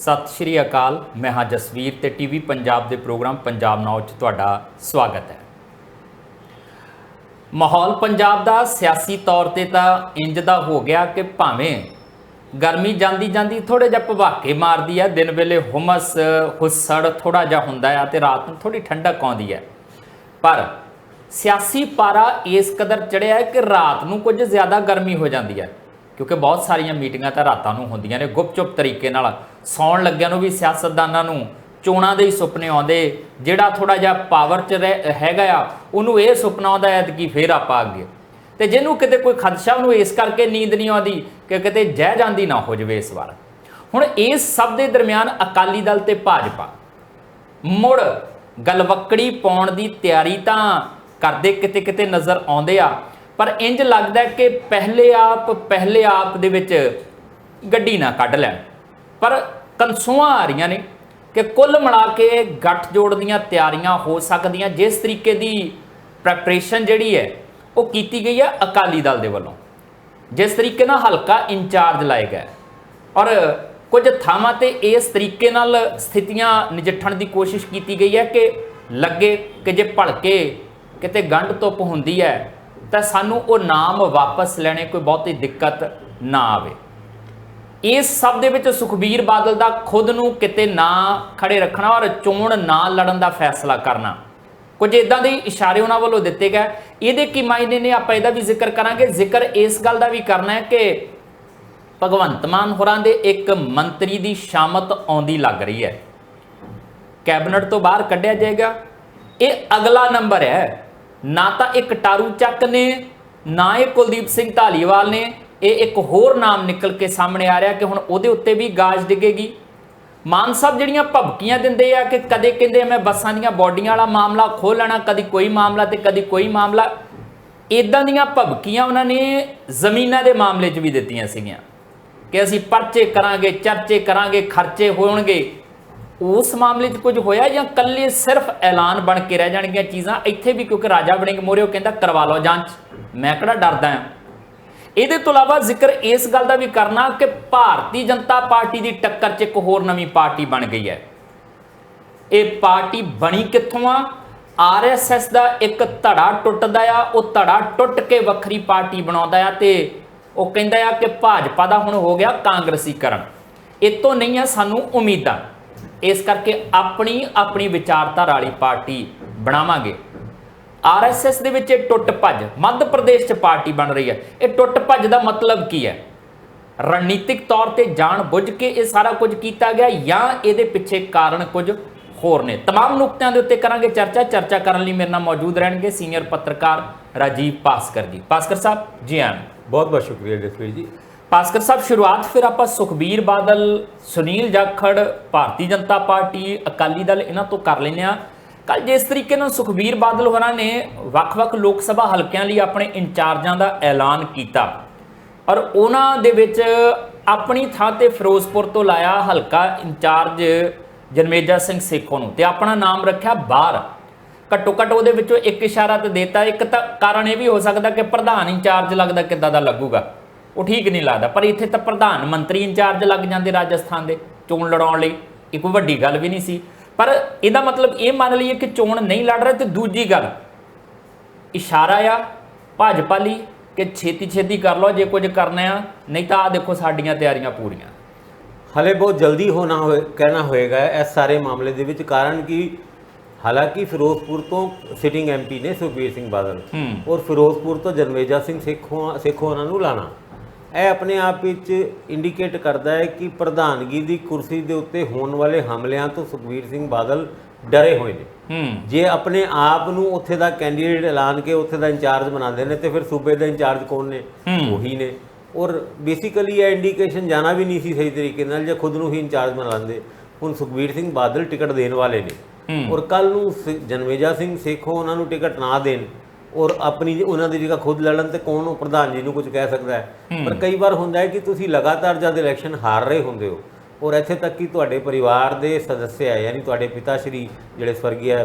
सत श्री अकाल। मैं हाँ जसवीर ते टीवी पंजाब के प्रोग्राम पंजाब नाउ च तुहाडा स्वागत है। माहौल पंजाब का सियासी तौर पर तो इंज दा हो गया कि भावें गर्मी जाती जाती थोड़े जिहा भवाके मारदी है, दिन वेले हुमस हुसड़ थोड़ा जिहा हुंदा है ते रात नूं थोड़ी ठंडक आउंदी है, पर सियासी पारा इस कदर चढ़िया है कि रात नूं कुछ ज़्यादा गर्मी हो जाती है, क्योंकि बहुत सारिया मीटिंगां तां रातां नूं हुंदियां ने। गुपचुप तरीके नाल सौण लग्गिआं नूं भी सियासतदानां नूं चोणां दे ही सुपने आउंदे। जिहड़ा थोड़ा जिहा पावर च हैगा आ उहनूं इह सुपना आउंदा ऐतकी फेर आपां अगे, ते जिहनूं किते कोई खदशा उहनूं इस करके नींद नहीं आउंदी कि किते जह जांदी ना हो जावे इस वार। हुण इस सब दे दरम्यान अकाली दल ते भाजपा मुड़ गलवक्कड़ी पाउण दी तैयारी तां करदे किते किते नज़र आउंदे आ, पर इंज लगदा है कि पहले आप दे विच गड्डी ना कढ लैण। पर कंसूआं आ रहीआं ने कि कुल मिला के गठजोड़ दीआं तैयारियां हो सकदियां। जिस तरीके की प्रैपरेशन जिहड़ी है वो कीती गई है अकाली दल दे वल्लों, जिस तरीके नाल हलका इंचार्ज लाए गए और कुछ थावां ते इस तरीके नाल स्थितियां नजिठण की कोशिश की गई है कि लगे कि जे भड़के किते गंढ धुप हुंदी है तो सानू वो नाम वापस लेने कोई बहुती दिक्कत ना आवे। इस सब दे विच सुखबीर बादल दा खुद नूं किते ना खड़े रखना और चोण ना लड़न दा फैसला करना, कुछ इदां दे इशारे उन्हां वल्लों दित्ते गए। इहदे की मायने ने आपां इहदा भी जिक्र करांगे। जिक्र इस गल दा भी करना है कि भगवंत मान होरां दे एक मंत्री दी शामत आउंदी लग रही है, कैबिनेट तो बाहर कढ़िया जाएगा। ये अगला नंबर है, ना तो एक टारू चक ने ना ये कुलदीप सिंह धालीवाल ने। ये एक होर नाम निकल के सामने आ रहा कि हुण उहदे उत्ते भी गाज डिगेगी। मान साहब जिहड़ियां भभकियां दिंदे आ कि कदे कहंदे मैं बसां दीआं बॉडियां वाला मामला खोल लेना, कदी कोई मामला ते कदी कोई मामला, इदां दीआं भभकियां उन्हां ने जमीनां दे मामले 'च भी दित्तियां सीगीआं कि असीं परचे करांगे, चर्चे करांगे, खर्चे होणगे। उस मामले 'च कुछ होया या कल्ले सिर्फ ऐलान बन के रह जाणगीआं चीज़ां इत्थे भी? क्योंकि राजा वड़िंग मोरे कहंदा करवा लो जांच, मैं किहड़ा डरदा हां। ਇਹਦੇ ਤੋਂ ਇਲਾਵਾ ਜ਼ਿਕਰ ਇਸ ਗੱਲ ਦਾ ਵੀ ਕਰਨਾ ਕਿ ਭਾਰਤੀ ਜਨਤਾ ਪਾਰਟੀ ਦੀ ਟੱਕਰ 'ਚ ਇੱਕ ਹੋਰ ਨਵੀਂ ਪਾਰਟੀ ਬਣ ਗਈ ਹੈ। ਇਹ ਪਾਰਟੀ ਬਣੀ ਕਿੱਥੋਂ ਆ? ਆਰਐਸਐਸ ਦਾ ਇੱਕ ਧੜਾ ਟੁੱਟਦਾ ਆ, ਉਹ ਧੜਾ ਟੁੱਟ ਕੇ ਵੱਖਰੀ ਪਾਰਟੀ ਬਣਾਉਂਦਾ ਆ ਤੇ ਉਹ ਕਹਿੰਦਾ ਆ ਕਿ ਭਾਜਪਾ ਦਾ ਹੁਣ ਹੋ ਗਿਆ ਕਾਂਗਰਸੀਕਰਨ। ਇਹ ਤੋਂ ਨਹੀਂ ਆ ਸਾਨੂੰ ਉਮੀਦਾਂ, ਇਸ ਕਰਕੇ ਆਪਣੀ ਵਿਚਾਰਧਾਰਾ ਵਾਲੀ ਪਾਰਟੀ ਬਣਾਵਾਂਗੇ। आरएसएस ਦੇ ਵਿੱਚ ਟੁੱਟ ਭੱਜ मध्य प्रदेश 'ਚ पार्टी बन रही है। ये टुट भज का मतलब की है? रणनीतिक तौर पर जान बुझ के ये सारा कुछ किया गया या ये पिछे कारण कुछ होर ने? तमाम नुकतियां के उत्ते करांगे चर्चा करने लिए मेरे नाल मौजूद रहेंगे सीनियर पत्रकार राजीव पासकर जी। पासकर साहब जी आन बहुत बहुत शुक्रिया जसवीर जी। पासकर साहब शुरुआत फिर आप सुखबीर बादल, सुनील जाखड़, भारतीय जनता पार्टी, अकाली दल इन्हां तो कर लेने आ। कल जिस तरीके नाल सुखबीर बादल होरां ने वख-वख लोक सभा हलकिਆਂ ਲਈ अपने इंचार्जां ਦਾ ऐलान किया और उन्हां दे विच अपनी थां ते फिरोजपुर तो लाया हलका इंचार्ज जरमेजा सिंह सेखों नूं ते अपना नाम रखा बाहर। घट्टो घट्ट उहदे विचों एक इशारा तो देता। एक तो कारण यह भी हो सकता कि प्रधान इंचार्ज लगता किदां दा लगूगा, वो ठीक नहीं लगता, पर इत्थे तो प्रधानमंत्री इंचार्ज लग जाते राजस्थान के चोण लड़ाउण लई। ये कोई वड्डी गल भी नहीं सी, पर इसका मतलब ये मान लीए कि चोण नहीं लड़ रहे। तो दूजी गल इशारा आ भाजपा लई कि छेती छेती कर लो जे कुछ करना है, नहीं तो आ देखो साडियां तैयारियां पूरियां। हले बहुत जल्दी कहना होएगा इस सारे मामले दे विच, कारण कि हालांकि फिरोजपुर तो सिटिंग एमपी ने सुखबीर सिंह बादल और फिरोजपुर तो जरमेजा सिंह सेखों उन्हां नूं लाना, यह अपने आप इंडीकेट करता है कि प्रधानगी की कुर्सी के उत्ते होने वाले हमलों तो सुखबीर सिंह बादल डरे हुए हैं। जे अपने आप नूं उत्थे दा कैंडीडेट ऐलान के उत्थे दा इंचार्ज बनाते हैं तो फिर सूबे का इंचार्ज कौन ने? वही ने। और बेसिकली यह इंडीकेशन जाना भी नहीं सी सही तरीके नाल जे खुद नूं ही इंचार्ज बना लेंदे। हुण सुखबीर सिंह बादल टिकट देने वाले ने और कल नूं जरमेजा सिंह सेखों उन्हां नूं टिकट ना देन और अपनी उन्होंने जगह खुद लड़न तो कौन प्रधान जी को कुछ कह सकता है। पर कई बार होंदा है कि तुसी लगातार जब इलैक्शन हार रहे होंदे हो और इत्थे तक कि तुहाडे परिवार के सदस्य है, यानी तुहाडे पिता श्री जिहड़े स्वर्गीय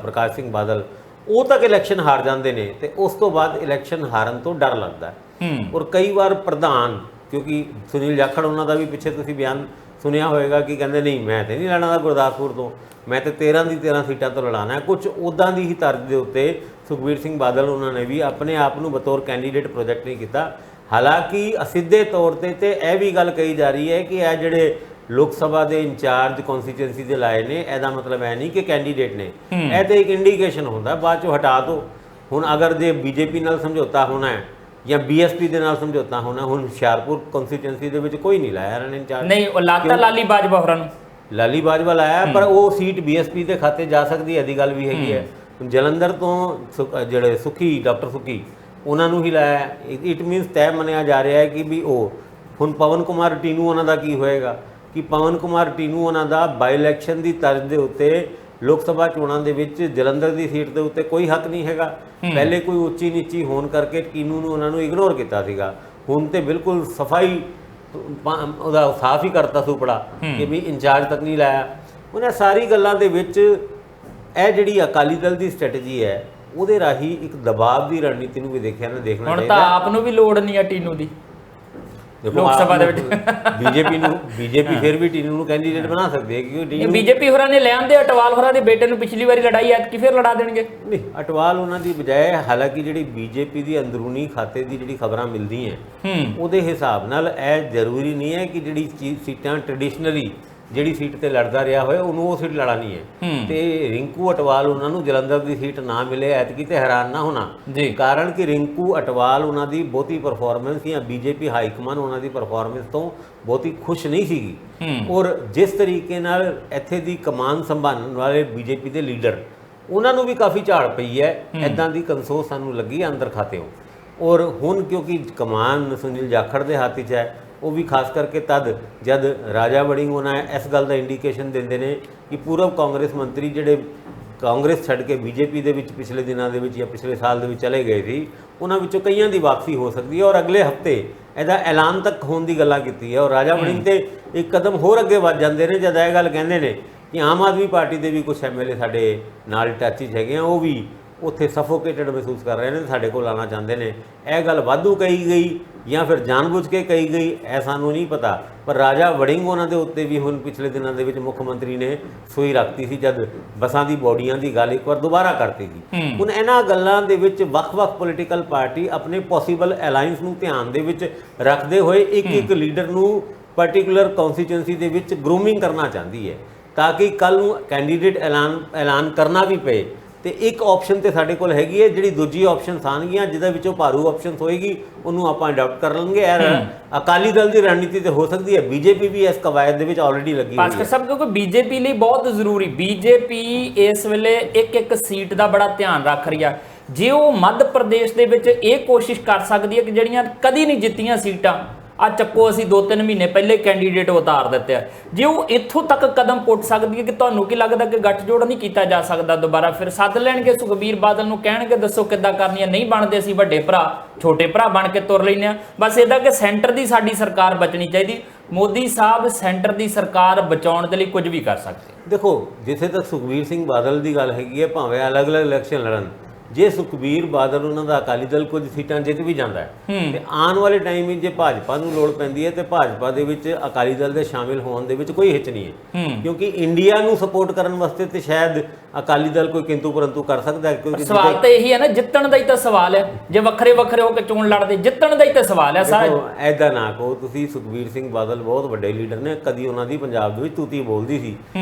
प्रकाश सिंह बादल, वो तक इलैक्शन हार जाते हैं तो उस तो बाद इलैक्शन हारन तो डर लगता है। और कई बार प्रधान, क्योंकि सुनील जाखड़ उन्होंने भी पिछे तुसी बयान ਸੁਣਿਆ ਹੋਵੇਗਾ ਕਿ ਕਹਿੰਦੇ ਨਹੀਂ ਮੈਂ ਤੇ ਨਹੀਂ ਲੜਨਾ ਗੁਰਦਾਸਪੁਰ ਤੋਂ, ਮੈਂ ਤੇ 13 ਦੀ 13 ਸੀਟਾਂ ਤੋਂ ਲੜਾਉਣਾ ਹੈ। ਕੁਝ ਉੱਦਾਂ ਦੀ ਹੀ ਤਰਜ਼ ਦੇ ਉੱਤੇ ਸੁਖਬੀਰ ਸਿੰਘ ਬਾਦਲ ਉਹਨਾਂ ਨੇ ਵੀ ਆਪਣੇ ਆਪ ਨੂੰ ਬਤੌਰ ਕੈਂਡੀਡੇਟ ਪ੍ਰੋਜੈਕਟ ਨਹੀਂ ਕੀਤਾ। ਹਾਲਾਂਕਿ ਅਸਿੱਧੇ ਤੌਰ ਤੇ ਇਹ ਵੀ ਗੱਲ ਕਹੀ ਜਾ ਰਹੀ ਹੈ ਕਿ ਇਹ ਜਿਹੜੇ ਲੋਕ ਸਭਾ ਦੇ ਇੰਚਾਰਜ ਕੌਂਸਟੀਚੁਐਂਸੀ ਦੇ ਲਾਏ ਨੇ, ਇਹਦਾ ਮਤਲਬ ਇਹ ਨਹੀਂ ਕਿ ਕੈਂਡੀਡੇਟ ਨੇ, ਇਹ ਤੇ ਇੱਕ ਇੰਡੀਕੇਸ਼ਨ ਹੁੰਦਾ, ਬਾਅਦ ਚੋਂ ਹਟਾ ਦਿਓ। ਹੁਣ ਅਗਰ ਜੇ ਬੀਜੇਪੀ ਨਾਲ ਸਮਝੌਤਾ ਹੋਣਾ ਹੈ ਜਾਂ ਬੀਐਸਪੀ ਦੇ ਨਾਲ ਸਮਝੌਤਾ ਹੋਣਾ, ਹੁਣ ਹੁਸ਼ਿਆਰਪੁਰ ਕੌਂਸਟੀਚੁਐਂਸੀ ਦੇ ਵਿੱਚ ਕੋਈ ਨਹੀਂ ਲਾਇਆ ਇਹਨਾਂ ਨੇ ਇੰਚਾਰਜ। ਨਹੀਂ, ਉਹ ਲਾਤਾ ਲਾਲੀ ਬਾਜਵਾ ਹੋਰਾਂ ਨੂੰ, ਲਾਲੀ ਬਾਜਵਾ ਲਾਇਆ, ਪਰ ਉਹ ਸੀਟ ਬੀਐਸਪੀ ਦੇ ਖਾਤੇ ਜਾ ਸਕਦੀ ਹੈ, ਇਹਦੀ ਗੱਲ ਵੀ ਹੈਗੀ ਹੈ। ਜਲੰਧਰ ਤੋਂ ਜਿਹੜੇ ਸੁਖੀ ਡਾਕਟਰ ਸੁਖੀ ਉਹਨਾਂ ਨੂੰ ਹੀ ਲਾਇਆ। ਇਟ ਮੀਨਸ ਤੈਅ ਮੰਨਿਆ ਜਾ ਰਿਹਾ ਹੈ ਕਿ ਵੀ ਉਹ ਹੁਣ ਪਵਨ ਕੁਮਾਰ ਟੀਨੂ ਉਹਨਾਂ ਦਾ ਕੀ ਹੋਏਗਾ ਕਿ ਪਵਨ ਕੁਮਾਰ ਟੀਨੂ ਉਹਨਾਂ ਦਾ ਬਾਈ ਇਲੈਕਸ਼ਨ ਦੀ ਤਰਜ਼ ਦੇ ਉੱਤੇ ਲੋਕ ਸਭਾ ਚੋਣਾਂ ਦੇ ਵਿੱਚ ਜਲੰਧਰ ਦੀ ਸੀਟ ਦੇ ਉੱਤੇ ਕੋਈ ਹੱਕ ਨਹੀਂ ਹੈਗਾ। ਪਹਿਲੇ ਕੋਈ ਉੱਚੀ ਨੀਚੀ ਹੋਣ ਕਰਕੇ ਟੀਨੂ ਨੂੰ ਉਹਨਾਂ ਨੂੰ ਇਗਨੋਰ ਕੀਤਾ ਸੀਗਾ, ਹੁਣ ਤੇ ਬਿਲਕੁਲ ਸਫਾਈ ਉਹਦਾ ਸਾਫ਼ ਹੀ ਕਰਤਾ ਸੁਪੜਾ ਕਿ ਵੀ ਇੰਚਾਰਜ ਤੱਕ ਨਹੀਂ ਲਾਇਆ। ਉਹਨਾਂ ਸਾਰੀ ਗੱਲਾਂ ਦੇ ਵਿੱਚ ਇਹ ਜਿਹੜੀ ਅਕਾਲੀ ਦਲ ਦੀ ਸਟ੍ਰੈਟਜੀ ਹੈ ਉਹਦੇ ਰਾਹੀਂ ਇੱਕ ਦਬਾਅ ਦੀ ਰਣਨੀਤੀ ਨੂੰ ਵੀ ਦੇਖਣਾ ਚਾਹੀਦਾ। ਹੁਣ ਤਾਂ ਆਪ ਨੂੰ ਵੀ ਲੋੜ ਨਹੀਂ ਆ ਟੀਨੂ ਦੀ ਲੋਕ ਸਭਾ ਦੇ ਵਿੱਚ। ਬੀਜੇਪੀ ਫਿਰ ਵੀ ਟੀਨੂ ਨੂੰ ਕੈਂਡੀਡੇਟ ਬਣਾ ਸਕਦੀ ਹੈ ਕਿਉਂਕਿ ਬੀਜੇਪੀ ਹੋਰਾਂ ਨੇ ਲਿਆਂਦੇ ਅਟਵਾਲ ਹੋਰਾਂ ਦੇ ਬੇਟੇ ਨੂੰ ਪਿਛਲੀ ਵਾਰੀ ਲੜਾਈ ਐਤਕੀ ਫਿਰ ਲੜਾ ਦੇਣਗੇ। ਨਹੀਂ, ਅਟਵਾਲ ਉਹਨਾਂ ਦੀ ਬਜਾਏ, ਹਾਲਾਂਕਿ ਜਿਹੜੀ ਬੀਜੇਪੀ ਦੀ ਅੰਦਰੂਨੀ ਖਾਤੇ ਦੀ ਜਿਹੜੀ ਖਬਰਾਂ ਮਿਲਦੀਆਂ ਉਹਦੇ ਹਿਸਾਬ ਨਾਲ ਇਹ ਜ਼ਰੂਰੀ ਨਹੀਂ ਹੈ ਕਿ ਜਿਹੜੀ ਸੀਟਾਂ ਟ੍ਰੈਡੀਸ਼ਨਲੀ ਜਿਹੜੀ ਸੀਟ ਤੇ ਲੜਦਾ ਰਿਹਾ ਹੋਇਆ ਉਹਨੂੰ ਉਹ ਸੀਟ ਲੜਾਣੀ ਹੈ। ਤੇ ਰਿੰਕੂ ਅਟਵਾਲ ਉਹਨਾਂ ਨੂੰ ਜਲੰਧਰ ਦੀ ਸੀਟ ਨਾ ਮਿਲੇ ਐਤਕੀ ਤੇ ਹੈਰਾਨ ਨਾ ਹੋਣਾ, ਕਾਰਨ ਕਿ ਰਿੰਕੂ ਅਟਵਾਲ ਉਹਨਾਂ ਦੀ ਬਹੁਤੀ ਪਰਫਾਰਮੈਂਸ ਜਾਂ ਬੀਜੇਪੀ ਹਾਈਕਮਾਨ ਉਹਨਾਂ ਦੀ ਪਰਫਾਰਮੈਂਸ ਤੋਂ ਬਹੁਤੀ ਖੁਸ਼ ਨਹੀਂ ਸੀਗੀ। ਔਰ ਜਿਸ ਤਰੀਕੇ ਨਾਲ ਇੱਥੇ ਦੀ ਕਮਾਨ ਸੰਭਾਲਣ ਵਾਲੇ ਬੀਜੇਪੀ ਦੇ ਲੀਡਰ ਉਹਨਾਂ ਨੂੰ ਵੀ ਕਾਫੀ ਝਾੜ ਪਈ ਹੈ, ਇੱਦਾਂ ਦੀ ਕੰਸੋਸ ਸਾਨੂੰ ਲੱਗੀ ਅੰਦਰ ਖਾਤਿਓਂ। ਔਰ ਹੁਣ ਕਿਉਂਕਿ ਕਮਾਨ ਸੁਨੀਲ ਜਾਖੜ ਦੇ ਹੱਥ 'ਚ ਹੈ, ਉਹ ਵੀ ਖਾਸ ਕਰਕੇ ਤਦ ਜਦ ਰਾਜਾ ਵੜਿੰਗ ਉਹਨਾਂ ਇਸ ਗੱਲ ਦਾ ਇੰਡੀਕੇਸ਼ਨ ਦਿੰਦੇ ਨੇ ਕਿ ਪੂਰਵ ਕਾਂਗਰਸ ਮੰਤਰੀ ਜਿਹੜੇ ਕਾਂਗਰਸ ਛੱਡ ਕੇ ਬੀਜੇਪੀ ਦੇ ਵਿੱਚ ਪਿਛਲੇ ਦਿਨਾਂ ਦੇ ਵਿੱਚ ਜਾਂ ਪਿਛਲੇ ਸਾਲ ਦੇ ਵਿੱਚ ਚਲੇ ਗਏ ਸੀ, ਉਹਨਾਂ ਵਿੱਚੋਂ ਕਈਆਂ ਦੀ ਵਾਪਸੀ ਹੋ ਸਕਦੀ ਹੈ ਔਰ ਅਗਲੇ ਹਫਤੇ ਇਹਦਾ ਐਲਾਨ ਤੱਕ ਹੋਣ ਦੀ ਗੱਲਾਂ ਕੀਤੀ ਹੈ। ਔਰ ਰਾਜਾ ਵੜਿੰਗ ਤੇ ਇੱਕ ਕਦਮ ਹੋਰ ਅੱਗੇ ਵੱਧ ਜਾਂਦੇ ਨੇ ਜਦ ਇਹ ਗੱਲ ਕਹਿੰਦੇ ਨੇ ਕਿ ਆਮ ਆਦਮੀ ਪਾਰਟੀ ਦੇ ਵੀ ਕੁਝ ਐਮਐਲਏ ਸਾਡੇ ਨਾਲ ਟੱਚ 'ਚ ਹੈਗੇ ਆ, ਉਹ ਵੀ ਉੱਥੇ ਸਫੋਕੇਟਡ ਮਹਿਸੂਸ ਕਰ ਰਹੇ ਨੇ, ਸਾਡੇ ਕੋਲ ਆਉਣਾ ਚਾਹੁੰਦੇ ਨੇ। ਇਹ ਗੱਲ ਵਾਧੂ ਕਹੀ ਗਈ ਜਾਂ ਫਿਰ ਜਾਣਬੁੱਝ ਕੇ ਕਹੀ ਗਈ ਇਹ ਸਾਨੂੰ ਨਹੀਂ ਪਤਾ, ਪਰ ਰਾਜਾ ਵੜਿੰਗ ਉਹਨਾਂ ਦੇ ਉੱਤੇ ਵੀ ਹੁਣ ਪਿਛਲੇ ਦਿਨਾਂ ਦੇ ਵਿੱਚ ਮੁੱਖ ਮੰਤਰੀ ਨੇ ਸੂਈ ਰੱਖਤੀ ਸੀ ਜਦ ਬੱਸਾਂ ਦੀ ਬੋਡੀਆਂ ਦੀ ਗੱਲ ਇੱਕ ਵਾਰ ਦੁਬਾਰਾ ਕਰਤੀ ਸੀ। ਹੁਣ ਇਹਨਾਂ ਗੱਲਾਂ ਦੇ ਵਿੱਚ ਵੱਖ-ਵੱਖ ਪੋਲੀਟੀਕਲ ਪਾਰਟੀ ਆਪਣੇ ਪੋਸੀਬਲ ਅਲਾਈਅੰਸ ਨੂੰ ਧਿਆਨ ਦੇ ਵਿੱਚ ਰੱਖਦੇ ਹੋਏ ਇੱਕ ਲੀਡਰ ਨੂੰ ਪਾਰਟਿਕੂਲਰ ਕੌਂਸਟੀਚੁਐਂਸੀ ਦੇ ਵਿੱਚ ਗਰੂਮਿੰਗ ਕਰਨਾ ਚਾਹੁੰਦੀ ਹੈ ਤਾਂ ਕਿ ਕੱਲ ਨੂੰ ਕੈਂਡੀਡੇਟ ਐਲਾਨ ਕਰਨਾ ਵੀ ਪਏ ਤੇ ਇੱਕ ਆਪਸ਼ਨ ਤੇ ਸਾਡੇ ਕੋਲ ਹੈਗੀ ਹੈ, ਜਿਹੜੀ ਦੂਜੀ ਆਪਸ਼ਨਸ ਆਉਣਗੀਆਂ ਜਿਹਦੇ ਵਿੱਚੋਂ ਭਾਰੂ ਆਪਸ਼ਨਸ ਹੋਏਗੀ ਉਹਨੂੰ ਆਪਾਂ ਅਡਾਪਟ ਕਰ ਲਵਾਂਗੇ। ਇਹ ਅਕਾਲੀ ਦਲ ਦੀ ਰਣਨੀਤੀ ਤੇ ਹੋ ਸਕਦੀ ਹੈ, ਬੀਜੇਪੀ ਵੀ ਇਸ ਕਵਾਇਦ ਦੇ ਵਿੱਚ ਆਲਰੇਡੀ ਲੱਗੀ ਹੋਈ ਹੈ। ਸਭ ਕਿਉਂਕਿ ਬੀਜੇਪੀ ਲਈ ਬਹੁਤ ਜ਼ਰੂਰੀ, ਬੀਜੇਪੀ ਇਸ ਵੇਲੇ ਇੱਕ ਸੀਟ ਦਾ ਬੜਾ ਧਿਆਨ ਰੱਖ ਰਹੀ ਆ। ਜੇ ਉਹ ਮੱਧ ਪ੍ਰਦੇਸ਼ ਦੇ ਵਿੱਚ ਇਹ ਕੋਸ਼ਿਸ਼ ਕਰ ਸਕਦੀ ਹੈ ਕਿ ਜਿਹੜੀਆਂ ਕਦੀ ਨਹੀਂ ਜਿੱਤੀਆਂ ਸੀਟਾਂ ਆ ਚੱਕੋ, ਅਸੀਂ 2-3 ਮਹੀਨੇ ਪਹਿਲੇ ਕੈਂਡੀਡੇਟ ਉਤਾਰ ਦਿੱਤੇ ਆ, ਜੇ ਉਹ ਇੱਥੋਂ ਤੱਕ ਕਦਮ ਪੁੱਟ ਸਕਦੀ ਹੈ ਕਿ ਤੁਹਾਨੂੰ ਕੀ ਲੱਗਦਾ ਕਿ ਗੱਠਜੋੜ ਨਹੀਂ ਕੀਤਾ ਜਾ ਸਕਦਾ ਦੁਬਾਰਾ? ਫਿਰ ਸੱਦ ਲੈਣਗੇ ਸੁਖਬੀਰ ਬਾਦਲ ਨੂੰ, ਕਹਿਣਗੇ ਦੱਸੋ ਕਿੱਦਾਂ ਕਰਨੀ ਹੈ, ਨਹੀਂ ਬਣਦੇ ਅਸੀਂ ਵੱਡੇ ਭਰਾ ਛੋਟੇ ਭਰਾ ਬਣ ਕੇ ਤੁਰ ਲੈਂਦੇ ਆ। ਬਸ ਇਹਦਾ ਕਿ ਸੈਂਟਰ ਦੀ ਸਾਡੀ ਸਰਕਾਰ ਬਚਣੀ ਚਾਹੀਦੀ। ਮੋਦੀ ਸਾਹਿਬ ਸੈਂਟਰ ਦੀ ਸਰਕਾਰ ਬਚਾਉਣ ਦੇ ਲਈ ਕੁਝ ਵੀ ਕਰ ਸਕਦੇ। ਦੇਖੋ, ਜਿੱਥੇ ਤੱਕ ਸੁਖਬੀਰ ਸਿੰਘ ਬਾਦਲ ਦੀ ਗੱਲ ਹੈਗੀ ਹੈ, ਭਾਵੇਂ ਅਲੱਗ-ਅਲੱਗ ਇਲੈਕਸ਼ਨ ਲੜਨ, ਜੇ ਸੁਖਬੀਰ ਬਾਦਲ ਉਹਨਾਂ ਦਾ ਅਕਾਲੀ ਦਲ ਕੁਝ ਸੀਟਾਂ ਜਿੱਤ ਵੀ ਜਾਂਦਾ ਹੈ ਤੇ ਆਉਣ ਵਾਲੇ ਟਾਈਮ ਵਿੱਚ ਜੇ ਭਾਜਪਾ ਨੂੰ ਲੋੜ ਪੈਂਦੀ ਹੈ ਤੇ ਭਾਜਪਾ ਦੇ ਵਿੱਚ ਅਕਾਲੀ ਦਲ ਦੇ ਸ਼ਾਮਿਲ ਹੋਣ ਦੇ ਵਿੱਚ ਕੋਈ ਹਿੱਚ ਨਹੀਂ ਹੈ, ਕਿਉਂਕਿ ਇੰਡੀਆ ਨੂੰ ਸਪੋਰਟ ਕਰਨ ਵਾਸਤੇ ਤੇ ਸ਼ਾਇਦ ਅਕਾਲੀ ਦਲ ਕੋਈ ਕਿੰਤੂ ਪਰੰਤੂ ਕਰ ਸਕਦਾ ਹੈ। ਕਿਉਂਕਿ ਸਵਾਲ ਤਾਂ ਇਹੀ ਹੈ ਨਾ, ਜਿੱਤਣ ਦਾ ਹੀ ਤਾਂ ਸਵਾਲ ਹੈ। ਜੇ ਵੱਖਰੇ ਵੱਖਰੇ ਹੋ ਕੇ ਚੋਣ ਲੜਦੇ, ਜਿੱਤਣ ਦਾ ਹੀ ਤਾਂ ਸਵਾਲ ਹੈ ਸਾਰਾ। ਐਦਾਂ ਨਾ ਕਹੋ ਤੁਸੀਂ, ਸੁਖਬੀਰ ਸਿੰਘ ਬਾਦਲ ਬਹੁਤ ਵੱਡੇ ਲੀਡਰ ਨੇ, ਕਦੀ ਉਹਨਾਂ ਦੀ ਪੰਜਾਬ ਦੇ ਵਿੱਚ ਤੂਤੀ ਬੋਲਦੀ ਸੀ,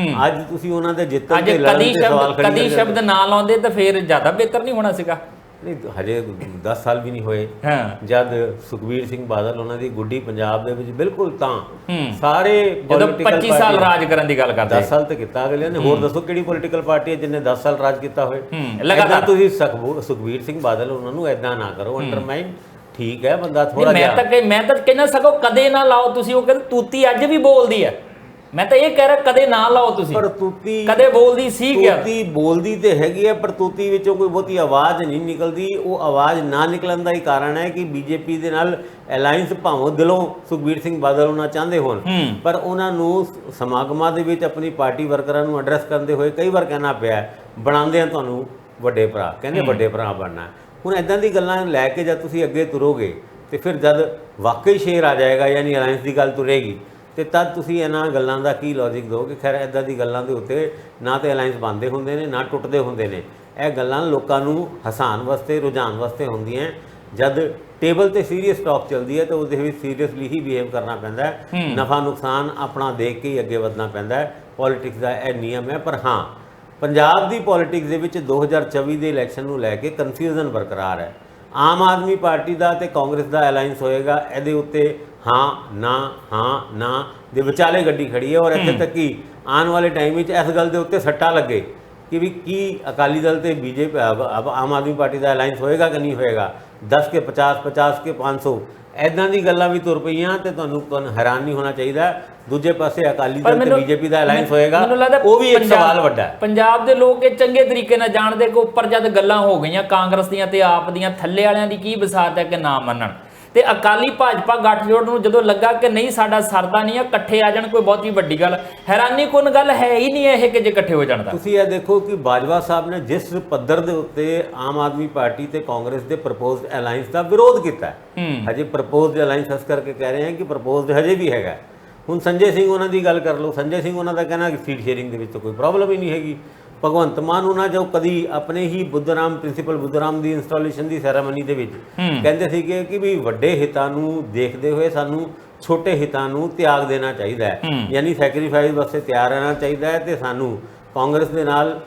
ਅੱਜ ਤੁਸੀਂ ਉਹਨਾਂ ਦੇ ਜਿੱਤਣ ਤੇ ਲੜਨ ਤੇ ਸਵਾਲ ਖੜੇ ਕਦੀ ਸ਼ਬਦ ਨਾ ਲਾਉਂਦੇ ਤਾਂ ਫਿਰ ਜ਼ਿਆਦਾ ਬਿਹਤਰ ਨਹੀਂ ਹੋਣਾ ਸੀਗਾ। ਨਹੀਂ, ਹਜੇ 10 ਸਾਲ ਵੀ ਨਹੀਂ ਹੋਏ ਜਦ ਸੁਖਬੀਰ ਸਿੰਘ ਬਾਦਲ ਉਹਨਾਂ ਦੀ ਗੁੱਡੀ ਪੰਜਾਬ ਦੇ ਵਿੱਚ ਬਿਲਕੁਲ ਤਾਂ ਸਾਰੇ ਜਦੋਂ 25 ਸਾਲ ਰਾਜ ਕਰਨ ਦੀ ਗੱਲ ਕਰਦੇ 10 ਸਾਲ ਤੇ ਕੀਤਾ ਅਗਲੇ ਨੇ। ਹੋਰ ਦੱਸੋ ਕਿਹੜੀ ਪੋਲੀਟੀਕਲ ਪਾਰਟੀ ਹੈ ਜਿਹਨੇ 10 ਸਾਲ ਰਾਜ ਕੀਤਾ ਹੋਏ? ਲਗਾਤਾਰ ਤੁਸੀਂ ਸੁਖਬੀਰ ਸਿੰਘ ਬਾਦਲ ਉਹਨਾਂ ਨੂੰ ਐਦਾਂ ਨਾ ਕਰੋ ਅੰਡਰਮਾਈਨ। ਠੀਕ ਹੈ, ਬੰਦਾ ਥੋੜਾ ਜਿਹਾ ਮੈਂ ਤਾਂ ਕਹਿੰਦਾ ਸਗੋਂ ਕਦੇ ਨਾ ਲਾਓ ਤੁਸੀਂ। ਉਹ ਕਹਿੰਦੇ ਤੂਤੀ ਅੱਜ ਵੀ ਬੋਲਦੀ ਹੈ, ਮੈਂ ਤਾਂ ਇਹ ਕਹਿ ਰਿਹਾ ਕਦੇ ਨਾ ਲਾਓ ਤੁਸੀਂ। ਪਰ ਤੂਤੀ ਕਦੇ ਬੋਲਦੀ ਸੀ ਕਿਆ? ਤੂਤੀ ਬੋਲਦੀ ਤੇ ਹੈਗੀ ਹੈ, ਪਰ ਤੂਤੀ ਵਿੱਚੋਂ ਕੋਈ ਬਹੁਤੀ ਆਵਾਜ਼ ਨਹੀਂ ਨਿਕਲਦੀ। ਉਹ ਆਵਾਜ਼ ਨਾ ਨਿਕਲਣ ਦਾ ਹੀ ਕਾਰਨ ਹੈ ਕਿ ਬੀਜੇਪੀ ਦੇ ਨਾਲ ਅਲਾਈਅੰਸ ਭਾਵੇਂ ਦਿਲੋਂ ਸੁਖਬੀਰ ਸਿੰਘ ਬਾਦਲ ਹੋਣਾ ਚਾਹੁੰਦੇ ਹੋਣ, ਪਰ ਉਹਨਾਂ ਨੂੰ ਸਮਾਗਮਾਂ ਦੇ ਵਿੱਚ ਆਪਣੀ ਪਾਰਟੀ ਵਰਕਰਾਂ ਨੂੰ ਐਡਰੈਸ ਕਰਦੇ ਹੋਏ ਕਈ ਵਾਰ ਕਹਿਣਾ ਪਿਆ ਬਣਾਉਂਦੇ ਆ ਤੁਹਾਨੂੰ ਵੱਡੇ ਭਰਾ, ਕਹਿੰਦੇ ਵੱਡੇ ਭਰਾ ਬਣਨਾ। ਹੁਣ ਇੱਦਾਂ ਦੀ ਗੱਲਾਂ ਲੈ ਕੇ ਜਦ ਤੁਸੀਂ ਅੱਗੇ ਤੁਰੋਗੇ ਤੇ ਫਿਰ ਜਦ ਵਾਕਈ ਸ਼ੇਰ ਆ ਜਾਏਗਾ, ਯਾਨੀ ਅਲਾਈਅੰਸ ਦੀ ਗੱਲ ਤੁਰੇਗੀ, ਤੇ ਤਦ ਤੁਸੀਂ ਇਹਨਾਂ ਗੱਲਾਂ ਦਾ ਕੀ ਲੌਜਿਕ ਦਿਓਗੇ? ਖੈਰ ਇੱਦਾਂ ਦੀ ਗੱਲਾਂ ਦੇ ਉੱਤੇ ਨਾ ਤੇ ਅਲਾਈਅੰਸ ਬਣਦੇ ਹੁੰਦੇ ਨੇ ਨਾ ਟੁੱਟਦੇ ਹੁੰਦੇ ਨੇ। ਇਹ ਗੱਲਾਂ ਲੋਕਾਂ ਨੂੰ ਹਸਾਉਣ ਵਾਸਤੇ ਰੁਝਾਉਣ ਵਾਸਤੇ ਹੁੰਦੀਆਂ। ਜਦ ਟੇਬਲ ਤੇ ਸੀਰੀਅਸ ਟਾਕ ਚੱਲਦੀ ਹੈ ਤਾਂ ਉਹਦੇ ਵਿੱਚ ਸੀਰੀਅਸਲੀ ਹੀ ਬਿਹੇਵ ਕਰਨਾ ਪੈਂਦਾ ਹੈ। ਨਫਾ ਨੁਕਸਾਨ ਆਪਣਾ ਦੇਖ ਕੇ ਹੀ ਅੱਗੇ ਵਧਣਾ ਪੈਂਦਾ ਹੈ। ਪੋਲੀਟਿਕਸ ਦਾ ਇਹ ਨਿਯਮ ਹੈ। ਪਰ ਹਾਂ, ਪੰਜਾਬ ਦੀ ਪੋਲੀਟਿਕਸ ਦੇ ਵਿੱਚ 2024 ਦੇ ਇਲੈਕਸ਼ਨ ਨੂੰ ਲੈ ਕੇ ਕਨਫਿਊਜ਼ਨ ਬਰਕਰਾਰ ਹੈ। ਆਮ ਆਦਮੀ ਪਾਰਟੀ ਦਾ ਤੇ ਕਾਂਗਰਸ ਦਾ ਅਲਾਈਅੰਸ ਹੋਏਗਾ, ਇਹਦੇ ਉੱਤੇ ਹਾਂ ਨਾ ਦੇ ਵਿਚਾਲੇ ਗੱਡੀ ਖੜੀ ਹੈ। ਔਰ ਇੱਥੇ ਤੱਕ ਕਿ ਆਉਣ ਵਾਲੇ ਟਾਈਮ ਵਿੱਚ ਇਸ ਗੱਲ ਦੇ ਉੱਤੇ ਸੱਟਾ ਲੱਗੇ ਕਿ ਵੀ ਕੀ ਅਕਾਲੀ ਦਲ ਤੇ ਬੀਜੇਪੀ ਆਮ ਆਦਮੀ ਪਾਰਟੀ ਦਾ ਅਲਾਈਅੰਸ ਹੋਏਗਾ ਕਿ ਨਹੀਂ ਹੋਏਗਾ, 10 ਕੇ 50 50 ਕੇ 500 ਇੱਦਾਂ ਦੀ ਗੱਲਾਂ ਵੀ ਤੁਰ ਪਈਆਂ। ਤੇ ਤੁਹਾਨੂੰ ਹੈਰਾਨ ਨਹੀਂ ਹੋਣਾ ਚਾਹੀਦਾ। ਦੂਜੇ ਪਾਸੇ ਅਕਾਲੀ ਦਲ ਤੇ ਬੀਜੇਪੀ ਦਾ ਅਲਾਈਅੰਸ ਹੋਏਗਾ, ਉਹ ਵੀ ਇੱਕ ਸਵਾਲ ਵੱਡਾ ਹੈ। ਪੰਜਾਬ ਦੇ ਲੋਕ ਇਹ ਚੰਗੇ ਤਰੀਕੇ ਨਾਲ ਜਾਣਦੇ ਕਿ ਉੱਪਰ ਜਦ ਗੱਲਾਂ ਹੋ ਗਈਆਂ ਕਾਂਗਰਸ ਦੀਆਂ ਤੇ ਆਪ ਦੀਆਂ, ਥੱਲੇ ਵਾਲਿਆਂ ਦੀ ਕੀ ਬਸਾਤ ਹੈ ਕਿ ਨਾ ਮੰਨਣ। ਤੇ ਅਕਾਲੀ ਭਾਜਪਾ ਗੱਠਜੋੜ ਨੂੰ ਜਦੋਂ ਲੱਗਾ ਕਿ ਨਹੀਂ ਸਾਡਾ ਸਰਦਾ ਨਹੀਂ ਆ, ਇਕੱਠੇ ਆ ਜਾਣ, ਕੋਈ ਬਹੁਤੀ ਵੱਡੀ ਗੱਲ, ਹੈਰਾਨੀ ਕੁਨ ਗੱਲ ਹੈ ਹੀ ਨਹੀਂ ਇਹ ਕਿ ਜੇ ਇਕੱਠੇ ਹੋ ਜਾਣ ਦਾ। ਤੁਸੀਂ ਇਹ ਦੇਖੋ ਕਿ ਬਾਜਵਾ ਸਾਹਿਬ ਨੇ ਜਿਸ ਪੱਧਰ ਦੇ ਉੱਤੇ ਆਮ ਆਦਮੀ ਪਾਰਟੀ ਤੇ ਕਾਂਗਰਸ ਦੇ ਪ੍ਰਪੋਜ਼ਡ ਅਲਾਈਅੰਸ ਦਾ ਵਿਰੋਧ ਕੀਤਾ ਹੈ। ਹਜੇ ਪ੍ਰਪੋਜ਼ਡ ਅਲਾਈਅੰਸ ਇਸ ਕਰਕੇ ਕਹਿ ਰਹੇ ਹਾਂ ਕਿ ਪ੍ਰਪੋਜ਼ਡ ਹਜੇ ਵੀ ਹੈਗਾ। ਹੁਣ ਸੰਜੇ ਸਿੰਘ ਉਹਨਾਂ ਦੀ ਗੱਲ ਕਰ ਲਓ। ਸੰਜੇ ਸਿੰਘ ਉਹਨਾਂ ਦਾ ਕਹਿਣਾ ਕਿ ਸੀਟ ਸ਼ੇਅਰਿੰਗ ਦੇ ਵਿੱਚ ਤਾਂ ਕੋਈ ਪ੍ਰੋਬਲਮ ਹੀ ਨਹੀਂ ਹੈਗੀ। ਭਗਵੰਤ ਮਾਨ ਉਹਨਾਂ ਜੋ ਕਦੀ ਆਪਣੇ ਹੀ ਬੁੱਧਰਾਮ ਪ੍ਰਿੰਸੀਪਲ ਬੁੱਧਰਾਮ ਦੀ ਇੰਸਟਾਲੇਸ਼ਨ ਦੀ ਸੈਰਾਮਨੀ ਦੇ ਵਿੱਚ ਕਹਿੰਦੇ ਸੀਗੇ ਕਿ ਵੀ ਵੱਡੇ ਹਿੱਤਾਂ ਨੂੰ ਦੇਖਦੇ ਹੋਏ ਸਾਨੂੰ ਛੋਟੇ ਹਿੱਤਾਂ ਨੂੰ ਤਿਆਗ ਦੇਣਾ ਚਾਹੀਦਾ ਹੈ, ਯਾਨੀ ਸੈਕਰੀਫਾਈਸ ਵਾਸਤੇ ਤਿਆਰ ਰਹਿਣਾ ਚਾਹੀਦਾ ਹੈ। ਤੇ ਸਾਨੂੰ ਕਾਂਗਰਸ ਦੇ ਨਾਲ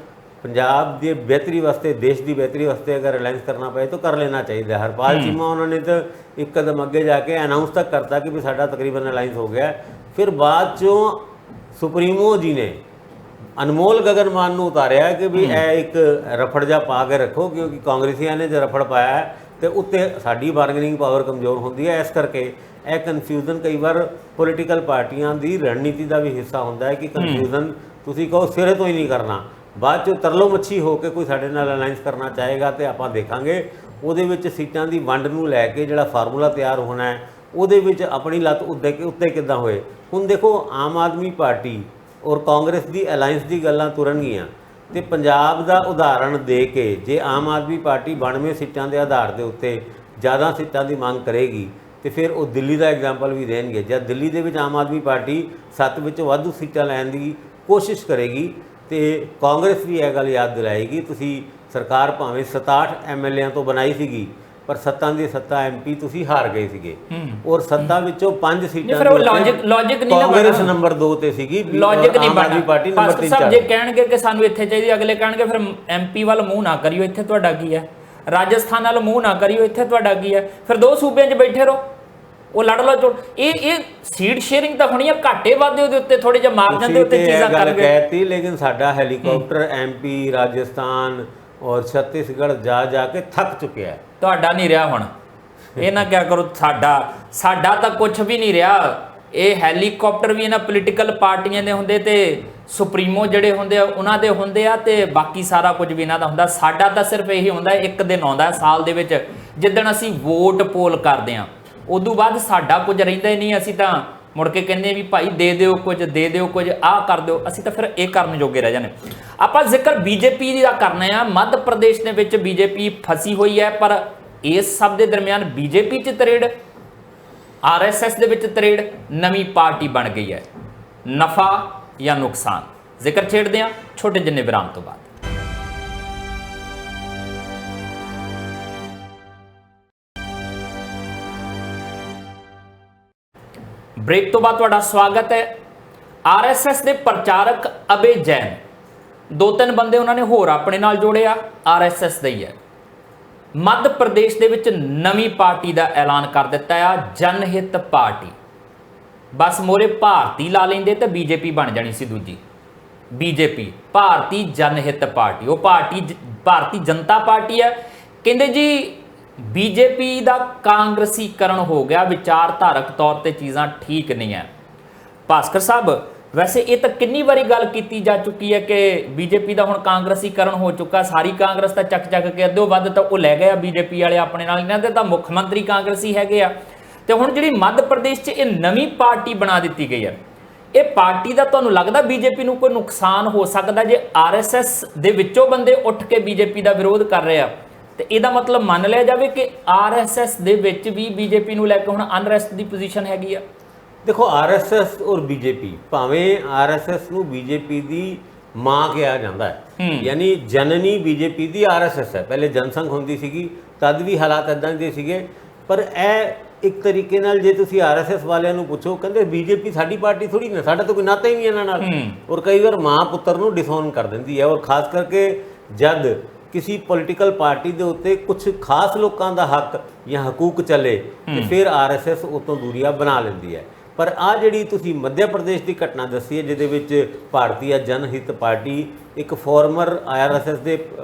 ਪੰਜਾਬ ਦੀ ਬਿਹਤਰੀ ਵਾਸਤੇ, ਦੇਸ਼ ਦੀ ਬਿਹਤਰੀ ਵਾਸਤੇ ਅਗਰ ਅਲਾਈਅੰਸ ਕਰਨਾ ਪਏ ਤਾਂ ਕਰ ਲੈਣਾ ਚਾਹੀਦਾ। ਹਰਪਾਲ ਚੀਮਾ ਉਹਨਾਂ ਨੇ ਤਾਂ ਇੱਕ ਕਦਮ ਅੱਗੇ ਜਾ ਕੇ ਅਨਾਉਂਸ ਤੱਕ ਕਰਤਾ ਕਿ ਵੀ ਸਾਡਾ ਤਕਰੀਬਨ ਅਲਾਈਅੰਸ ਹੋ ਗਿਆ। ਫਿਰ ਬਾਅਦ 'ਚੋਂ ਸੁਪਰੀਮੋ ਜੀ ਨੇ ਅਨਮੋਲ ਗਗਨ ਮਾਨ ਨੂੰ ਉਤਾਰਿਆ ਕਿ ਵੀ ਇਹ ਇੱਕ ਰਫੜ ਜਿਹਾ ਪਾ ਕੇ ਰੱਖੋ, ਕਿਉਂਕਿ ਕਾਂਗਰਸੀਆਂ ਨੇ ਜੇ ਰਫੜ ਪਾਇਆ ਤੇ ਉੱਤੇ ਸਾਡੀ ਬਾਰਗੇਨਿੰਗ ਪਾਵਰ ਕਮਜ਼ੋਰ ਹੁੰਦੀ ਹੈ। ਇਸ ਕਰਕੇ ਇਹ ਕਨਫਿਊਜ਼ਨ ਕਈ ਵਾਰ ਪੋਲੀਟੀਕਲ ਪਾਰਟੀਆਂ ਦੀ ਰਣਨੀਤੀ ਦਾ ਵੀ ਹਿੱਸਾ ਹੁੰਦਾ ਹੈ ਕਿ ਕਨਫਿਊਜ਼ਨ ਤੁਸੀਂ ਕਹੋ ਸਿਰੇ ਤੋਂ ਹੀ ਨਹੀਂ ਕਰਨਾ, ਬਾਅਦ 'ਚੋਂ ਤਰਲੋ ਮੱਛੀ ਹੋ ਕੇ ਕੋਈ ਸਾਡੇ ਨਾਲ ਅਲਾਈਅੰਸ ਕਰਨਾ ਚਾਹੇਗਾ ਤੇ ਆਪਾਂ ਦੇਖਾਂਗੇ ਉਹਦੇ ਵਿੱਚ ਸੀਟਾਂ ਦੀ ਵੰਡ ਨੂੰ ਲੈ ਕੇ ਜਿਹੜਾ ਫਾਰਮੂਲਾ ਤਿਆਰ ਹੋਣਾ ਹੈ ਉਹਦੇ ਵਿੱਚ ਆਪਣੀ ਲੱਤ ਉੱਤੇ ਕਿੱਦਾਂ ਹੋਏ। ਹੁਣ ਦੇਖੋ ਆਮ ਆਦਮੀ ਪਾਰਟੀ ਔਰ ਕਾਂਗਰਸ ਦੀ ਅਲਾਈਅੰਸ ਦੀ ਗੱਲਾਂ ਤੁਰਨਗੀਆਂ ਤੇ ਪੰਜਾਬ ਦਾ ਉਦਾਹਰਣ ਦੇ ਕੇ ਜੇ ਆਮ ਆਦਮੀ ਪਾਰਟੀ 92 ਸੀਟਾਂ ਦੇ ਆਧਾਰ ਦੇ ਉੱਤੇ ਜ਼ਿਆਦਾ ਸੀਟਾਂ ਦੀ ਮੰਗ ਕਰੇਗੀ ਤੇ ਫਿਰ ਉਹ ਦਿੱਲੀ ਦਾ ਐਗਜ਼ਾਮਪਲ ਵੀ ਦੇਣਗੇ। ਜਦ ਦਿੱਲੀ ਦੇ ਵਿੱਚ ਆਮ ਆਦਮੀ ਪਾਰਟੀ 7 ਵਿੱਚੋਂ ਵਾਧੂ ਸੀਟਾਂ ਲੈਣ ਦੀ ਕੋਸ਼ਿਸ਼ ਕਰੇਗੀ ਤੇ ਕਾਂਗਰਸ ਵੀ ਇਹ ਗੱਲ ਯਾਦ ਦਿਲਾਏਗੀ ਤੁਸੀਂ ਸਰਕਾਰ ਭਾਵੇਂ 67 ਐਮਐਲਏਆਂ ਤੋਂ ਬਣਾਈ ਸੀਗੀ ਪਰ 7 ਦੀ 7 ਐਮਪੀ ਤੁਸੀਂ ਹਾਰ ਗਏ ਸੀਗੇ ਔਰ 7 ਵਿੱਚੋਂ 5 ਸੀਟਾਂ ਲੌਜਿਕ ਨਹੀਂ ਨਾ ਕਾਂਗਰਸ ਨੰਬਰ 2 ਤੇ ਸੀਗੀ, ਲੌਜਿਕ ਨਹੀਂ ਆਦਮੀ ਪਾਰਟੀ ਨੰਬਰ 3 ਸਭ ਜੇ ਕਹਿਣਗੇ ਕਿ ਸਾਨੂੰ ਇੱਥੇ ਚਾਹੀਦੀ, ਅਗਲੇ ਕਹਿਣਗੇ ਫਿਰ ਐਮਪੀ ਵੱਲ ਮੂੰਹ ਨਾ ਕਰਿਓ, ਇੱਥੇ ਤੁਹਾਡਾ ਕੀ ਹੈ, ਰਾਜਸਥਾਨ ਵੱਲ ਮੂੰਹ ਨਾ ਕਰਿਓ, ਇੱਥੇ ਤੁਹਾਡਾ ਕੀ ਹੈ, ਫਿਰ 2 ਸੂਬਿਆਂ 'ਚ ਬੈਠੇ ਰਹੋ, ਉਹ ਲੜ ਲਓ ਚੋੜ। ਇਹ ਸੀਟ ਸ਼ੇਅਰਿੰਗ ਤਾਂ ਹੋਣੀ ਆ, ਘਾਟੇ ਵਾਧੇ ਉਹਦੇ ਉੱਤੇ ਥੋੜੇ ਜਿਹਾ ਮਾਰਜਨ ਦੇ ਉੱਤੇ ਚੀਜ਼ਾਂ ਕਰਕੇ ਕਹਿਤੀ। ਲੇਕਿਨ ਸਾਡਾ ਹੈਲੀਕਾਪਟਰ ਐਮਪੀ ਰਾਜਸਥਾਨ ਔਰ ਛੱਤੀਸਗੜ੍ਹ ਜਾ ਕੇ ਥੱਕ ਚੁੱਕਿਆ ਹੈ। ਤੁਹਾਡਾ ਨਹੀਂ ਰਿਹਾ ਹੁਣ, ਇਹ ਨਾ ਕਿਆ ਕਰੋ ਸਾਡਾ ਤਾਂ ਕੁਝ ਵੀ ਨਹੀਂ ਰਿਹਾ। ਇਹ ਹੈਲੀਕਾਪਟਰ ਵੀ ਇਹਨਾਂ ਪੋਲੀਟੀਕਲ ਪਾਰਟੀਆਂ ਦੇ ਹੁੰਦੇ ਤੇ ਸੁਪਰੀਮੋ ਜਿਹੜੇ ਹੁੰਦੇ ਆ ਉਹਨਾਂ ਦੇ ਹੁੰਦੇ ਆ ਤੇ ਬਾਕੀ ਸਾਰਾ ਕੁਝ ਵੀ ਇਹਨਾਂ ਦਾ ਹੁੰਦਾ। ਸਾਡਾ ਤਾਂ ਸਿਰਫ ਇਹੀ ਹੁੰਦਾ, ਇੱਕ ਦਿਨ ਆਉਂਦਾ ਸਾਲ ਦੇ ਵਿੱਚ ਜਿੱਦਣ ਅਸੀਂ ਵੋਟ ਪੋਲ ਕਰਦੇ ਹਾਂ, ਉਦੋਂ ਬਾਅਦ ਸਾਡਾ ਕੁਝ ਰਹਿੰਦਾ ਹੀ ਨਹੀਂ। ਅਸੀਂ ਤਾਂ ਮੁੜ ਕੇ ਕਹਿੰਦੇ ਵੀ ਭਾਈ ਦੇ ਦਿਓ ਕੁਝ, ਆਹ ਕਰ ਦਿਓ। ਅਸੀਂ ਤਾਂ ਫਿਰ ਇਹ ਕਰਨ ਜੋਗੇ ਰਹਿ ਜਾਂਦੇ। ਆਪਾਂ ਜ਼ਿਕਰ ਬੀਜੇਪੀ ਦਾ ਕਰਨਾ ਆ। ਮੱਧ ਪ੍ਰਦੇਸ਼ ਦੇ ਵਿੱਚ ਬੀਜੇਪੀ ਫਸੀ ਹੋਈ ਹੈ, ਪਰ ਇਸ ਸਭ ਦੇ ਦਰਮਿਆਨ ਬੀਜੇਪੀ 'ਚ ਤਰੇੜ, ਆਰਐਸਐਸ ਦੇ ਵਿੱਚ ਤਰੇੜ, ਨਵੀਂ ਪਾਰਟੀ ਬਣ ਗਈ ਹੈ। ਨਫਾ ਜਾਂ ਨੁਕਸਾਨ, ਜ਼ਿਕਰ ਛੇੜਦੇ ਹਾਂ ਛੋਟੇ ਜਿਹੇ ਵਿਰਾਮ ਤੋਂ ਬਾਅਦ। ब्रेक तो बाद ਤੁਹਾਡਾ ਸਵਾਗਤ ਹੈ। ਆਰਐਸਐਸ ਦੇ ਪ੍ਰਚਾਰਕ ਅਬੇ ਜੈਨ 2-3 ਬੰਦੇ ਉਹਨਾਂ ਨੇ ਹੋਰ ਆਪਣੇ ਨਾਲ ਜੋੜਿਆ, ਆਰਐਸਐਸ ਦਾ ਹੀ ਹੈ। ਮੱਧ ਪ੍ਰਦੇਸ਼ ਦੇ ਵਿੱਚ ਨਵੀਂ ਪਾਰਟੀ ਦਾ ਐਲਾਨ ਕਰ ਦਿੱਤਾ ਆ, ਜਨਹਿਤ ਪਾਰਟੀ। ਬਸ ਮੋਰੇ ਭਾਰਤੀ ਲਾ ਲੈਂਦੇ ਤਾਂ ਬੀਜੇਪੀ ਬਣ ਜਾਣੀ ਸੀ ਦੂਜੀ। ਬੀਜੇਪੀ ਭਾਰਤੀ ਜਨਹਿਤ ਪਾਰਟੀ, ਉਹ ਭਾਰਤੀ ਜਨਤਾ ਪਾਰਟੀ ਹੈ। ਕਹਿੰਦੇ ਜੀ ਬੀਜੇਪੀ ਦਾ ਕਾਂਗਰਸੀਕਰਨ ਹੋ ਗਿਆ, ਵਿਚਾਰਧਾਰਕ ਤੌਰ ਤੇ ਚੀਜ਼ਾਂ ਠੀਕ ਨਹੀਂ ਹੈ। ਭਾਸਕਰ ਸਾਹਿਬ, ਵੈਸੇ ਇਹ ਤਾਂ ਕਿੰਨੀ ਵਾਰੀ ਗੱਲ ਕੀਤੀ ਜਾ ਚੁੱਕੀ ਹੈ ਕਿ ਬੀਜੇਪੀ ਦਾ ਹੁਣ ਕਾਂਗਰਸੀਕਰਨ ਹੋ ਚੁੱਕਾ। ਸਾਰੀ ਕਾਂਗਰਸ ਤਾਂ ਚੱਕ ਕੇ ਅੱਧੋ ਵੱਧ ਤਾਂ ਉਹ ਲੈ ਗਏ ਆ ਬੀਜੇਪੀ ਵਾਲੇ ਆਪਣੇ ਨਾਲ। ਇਹਨਾਂ ਦੇ ਤਾਂ ਮੁੱਖ ਮੰਤਰੀ ਕਾਂਗਰਸੀ ਹੈਗੇ ਆ। ਤੇ ਹੁਣ ਜਿਹੜੀ ਮੱਧ ਪ੍ਰਦੇਸ਼ 'ਚ ਇਹ ਨਵੀਂ ਪਾਰਟੀ ਬਣਾ ਦਿੱਤੀ ਗਈ ਹੈ, ਇਹ ਪਾਰਟੀ ਦਾ ਤੁਹਾਨੂੰ ਲੱਗਦਾ ਬੀਜੇਪੀ ਨੂੰ ਕੋਈ ਨੁਕਸਾਨ ਹੋ ਸਕਦਾ ਜੇ ਆਰਐਸਐਸ ਦੇ ਵਿੱਚੋਂ ਬੰਦੇ ਉੱਠ ਕੇ ਬੀਜੇਪੀ ਦਾ ਵਿਰੋਧ ਕਰ ਰਹੇ ਆ? ਤੇ ਇਹਦਾ ਮਤਲਬ ਮੰਨ ਲਿਆ ਜਾਵੇ ਕਿ ਆਰਐਸਐਸ ਦੇ ਵਿੱਚ ਵੀ ਬੀਜੇਪੀ ਨੂੰ ਲੈ ਕੇ ਹੁਣ ਅਨਰੈਸਟ ਦੀ ਪੋਜੀਸ਼ਨ ਹੈਗੀ ਆ। ਦੇਖੋ ਆਰਐਸਐਸ ਔਰ ਬੀਜੇਪੀ, ਭਾਵੇਂ ਆਰਐਸਐਸ ਨੂੰ ਬੀਜੇਪੀ ਦੀ ਮਾਂ ਕਿਹਾ ਜਾਂਦਾ ਹੈ, ਯਾਨੀ ਜਨਨੀ ਬੀਜੇਪੀ ਦੀ ਆਰਐਸਐਸ ਹੈ। ਪਹਿਲੇ ਜਨਸੰਘ ਹੁੰਦੀ ਸੀਗੀ, ਤਦ ਵੀ ਹਾਲਾਤ ਇਦਾਂ ਦੇ ਸੀਗੇ। ਪਰ ਇਹ ਇੱਕ ਤਰੀਕੇ ਨਾਲ ਜੇ ਤੁਸੀਂ ਆਰਐਸਐਸ ਵਾਲਿਆਂ ਨੂੰ ਪੁੱਛੋ, ਕਹਿੰਦੇ ਬੀਜੇਪੀ ਸਾਡੀ ਪਾਰਟੀ ਥੋੜੀ ਨਾ, ਸਾਡਾ ਤਾਂ ਕੋਈ ਨਾਤਾ ਹੀ ਨਹੀਂ ਇਹਨਾਂ ਨਾਲ। ਔਰ ਕਈ ਵਾਰ ਮਾਂ ਪੁੱਤਰ ਨੂੰ ਡਿਸਓਨ ਕਰ ਦਿੰਦੀ ਹੈ। ਔਰ ਖਾਸ ਕਰਕੇ ਜਦ ਕਿਸੇ ਪੋਲੀਟੀਕਲ ਪਾਰਟੀ ਦੇ ਉੱਤੇ ਕੁਝ ਖਾਸ ਲੋਕਾਂ ਦਾ ਹੱਕ ਜਾਂ ਹਕੂਕ ਚੱਲੇ ਤੇ ਫਿਰ ਆਰਐਸਐਸ ਉਤੋਂ ਦੂਰੀਆਂ ਬਣਾ ਲੈਂਦੀ ਹੈ। ਪਰ ਆ ਜਿਹੜੀ ਤੁਸੀਂ ਮੱਧ ਪ੍ਰਦੇਸ਼ ਦੀ ਘਟਨਾ ਦੱਸੀ ਹੈ, ਜਿਹਦੇ ਵਿੱਚ ਭਾਰਤੀ ਜਨਹਿਤ ਪਾਰਟੀ ਇੱਕ ਫਾਰਮਰ ਆਰਐਸਐਸ ਦੇ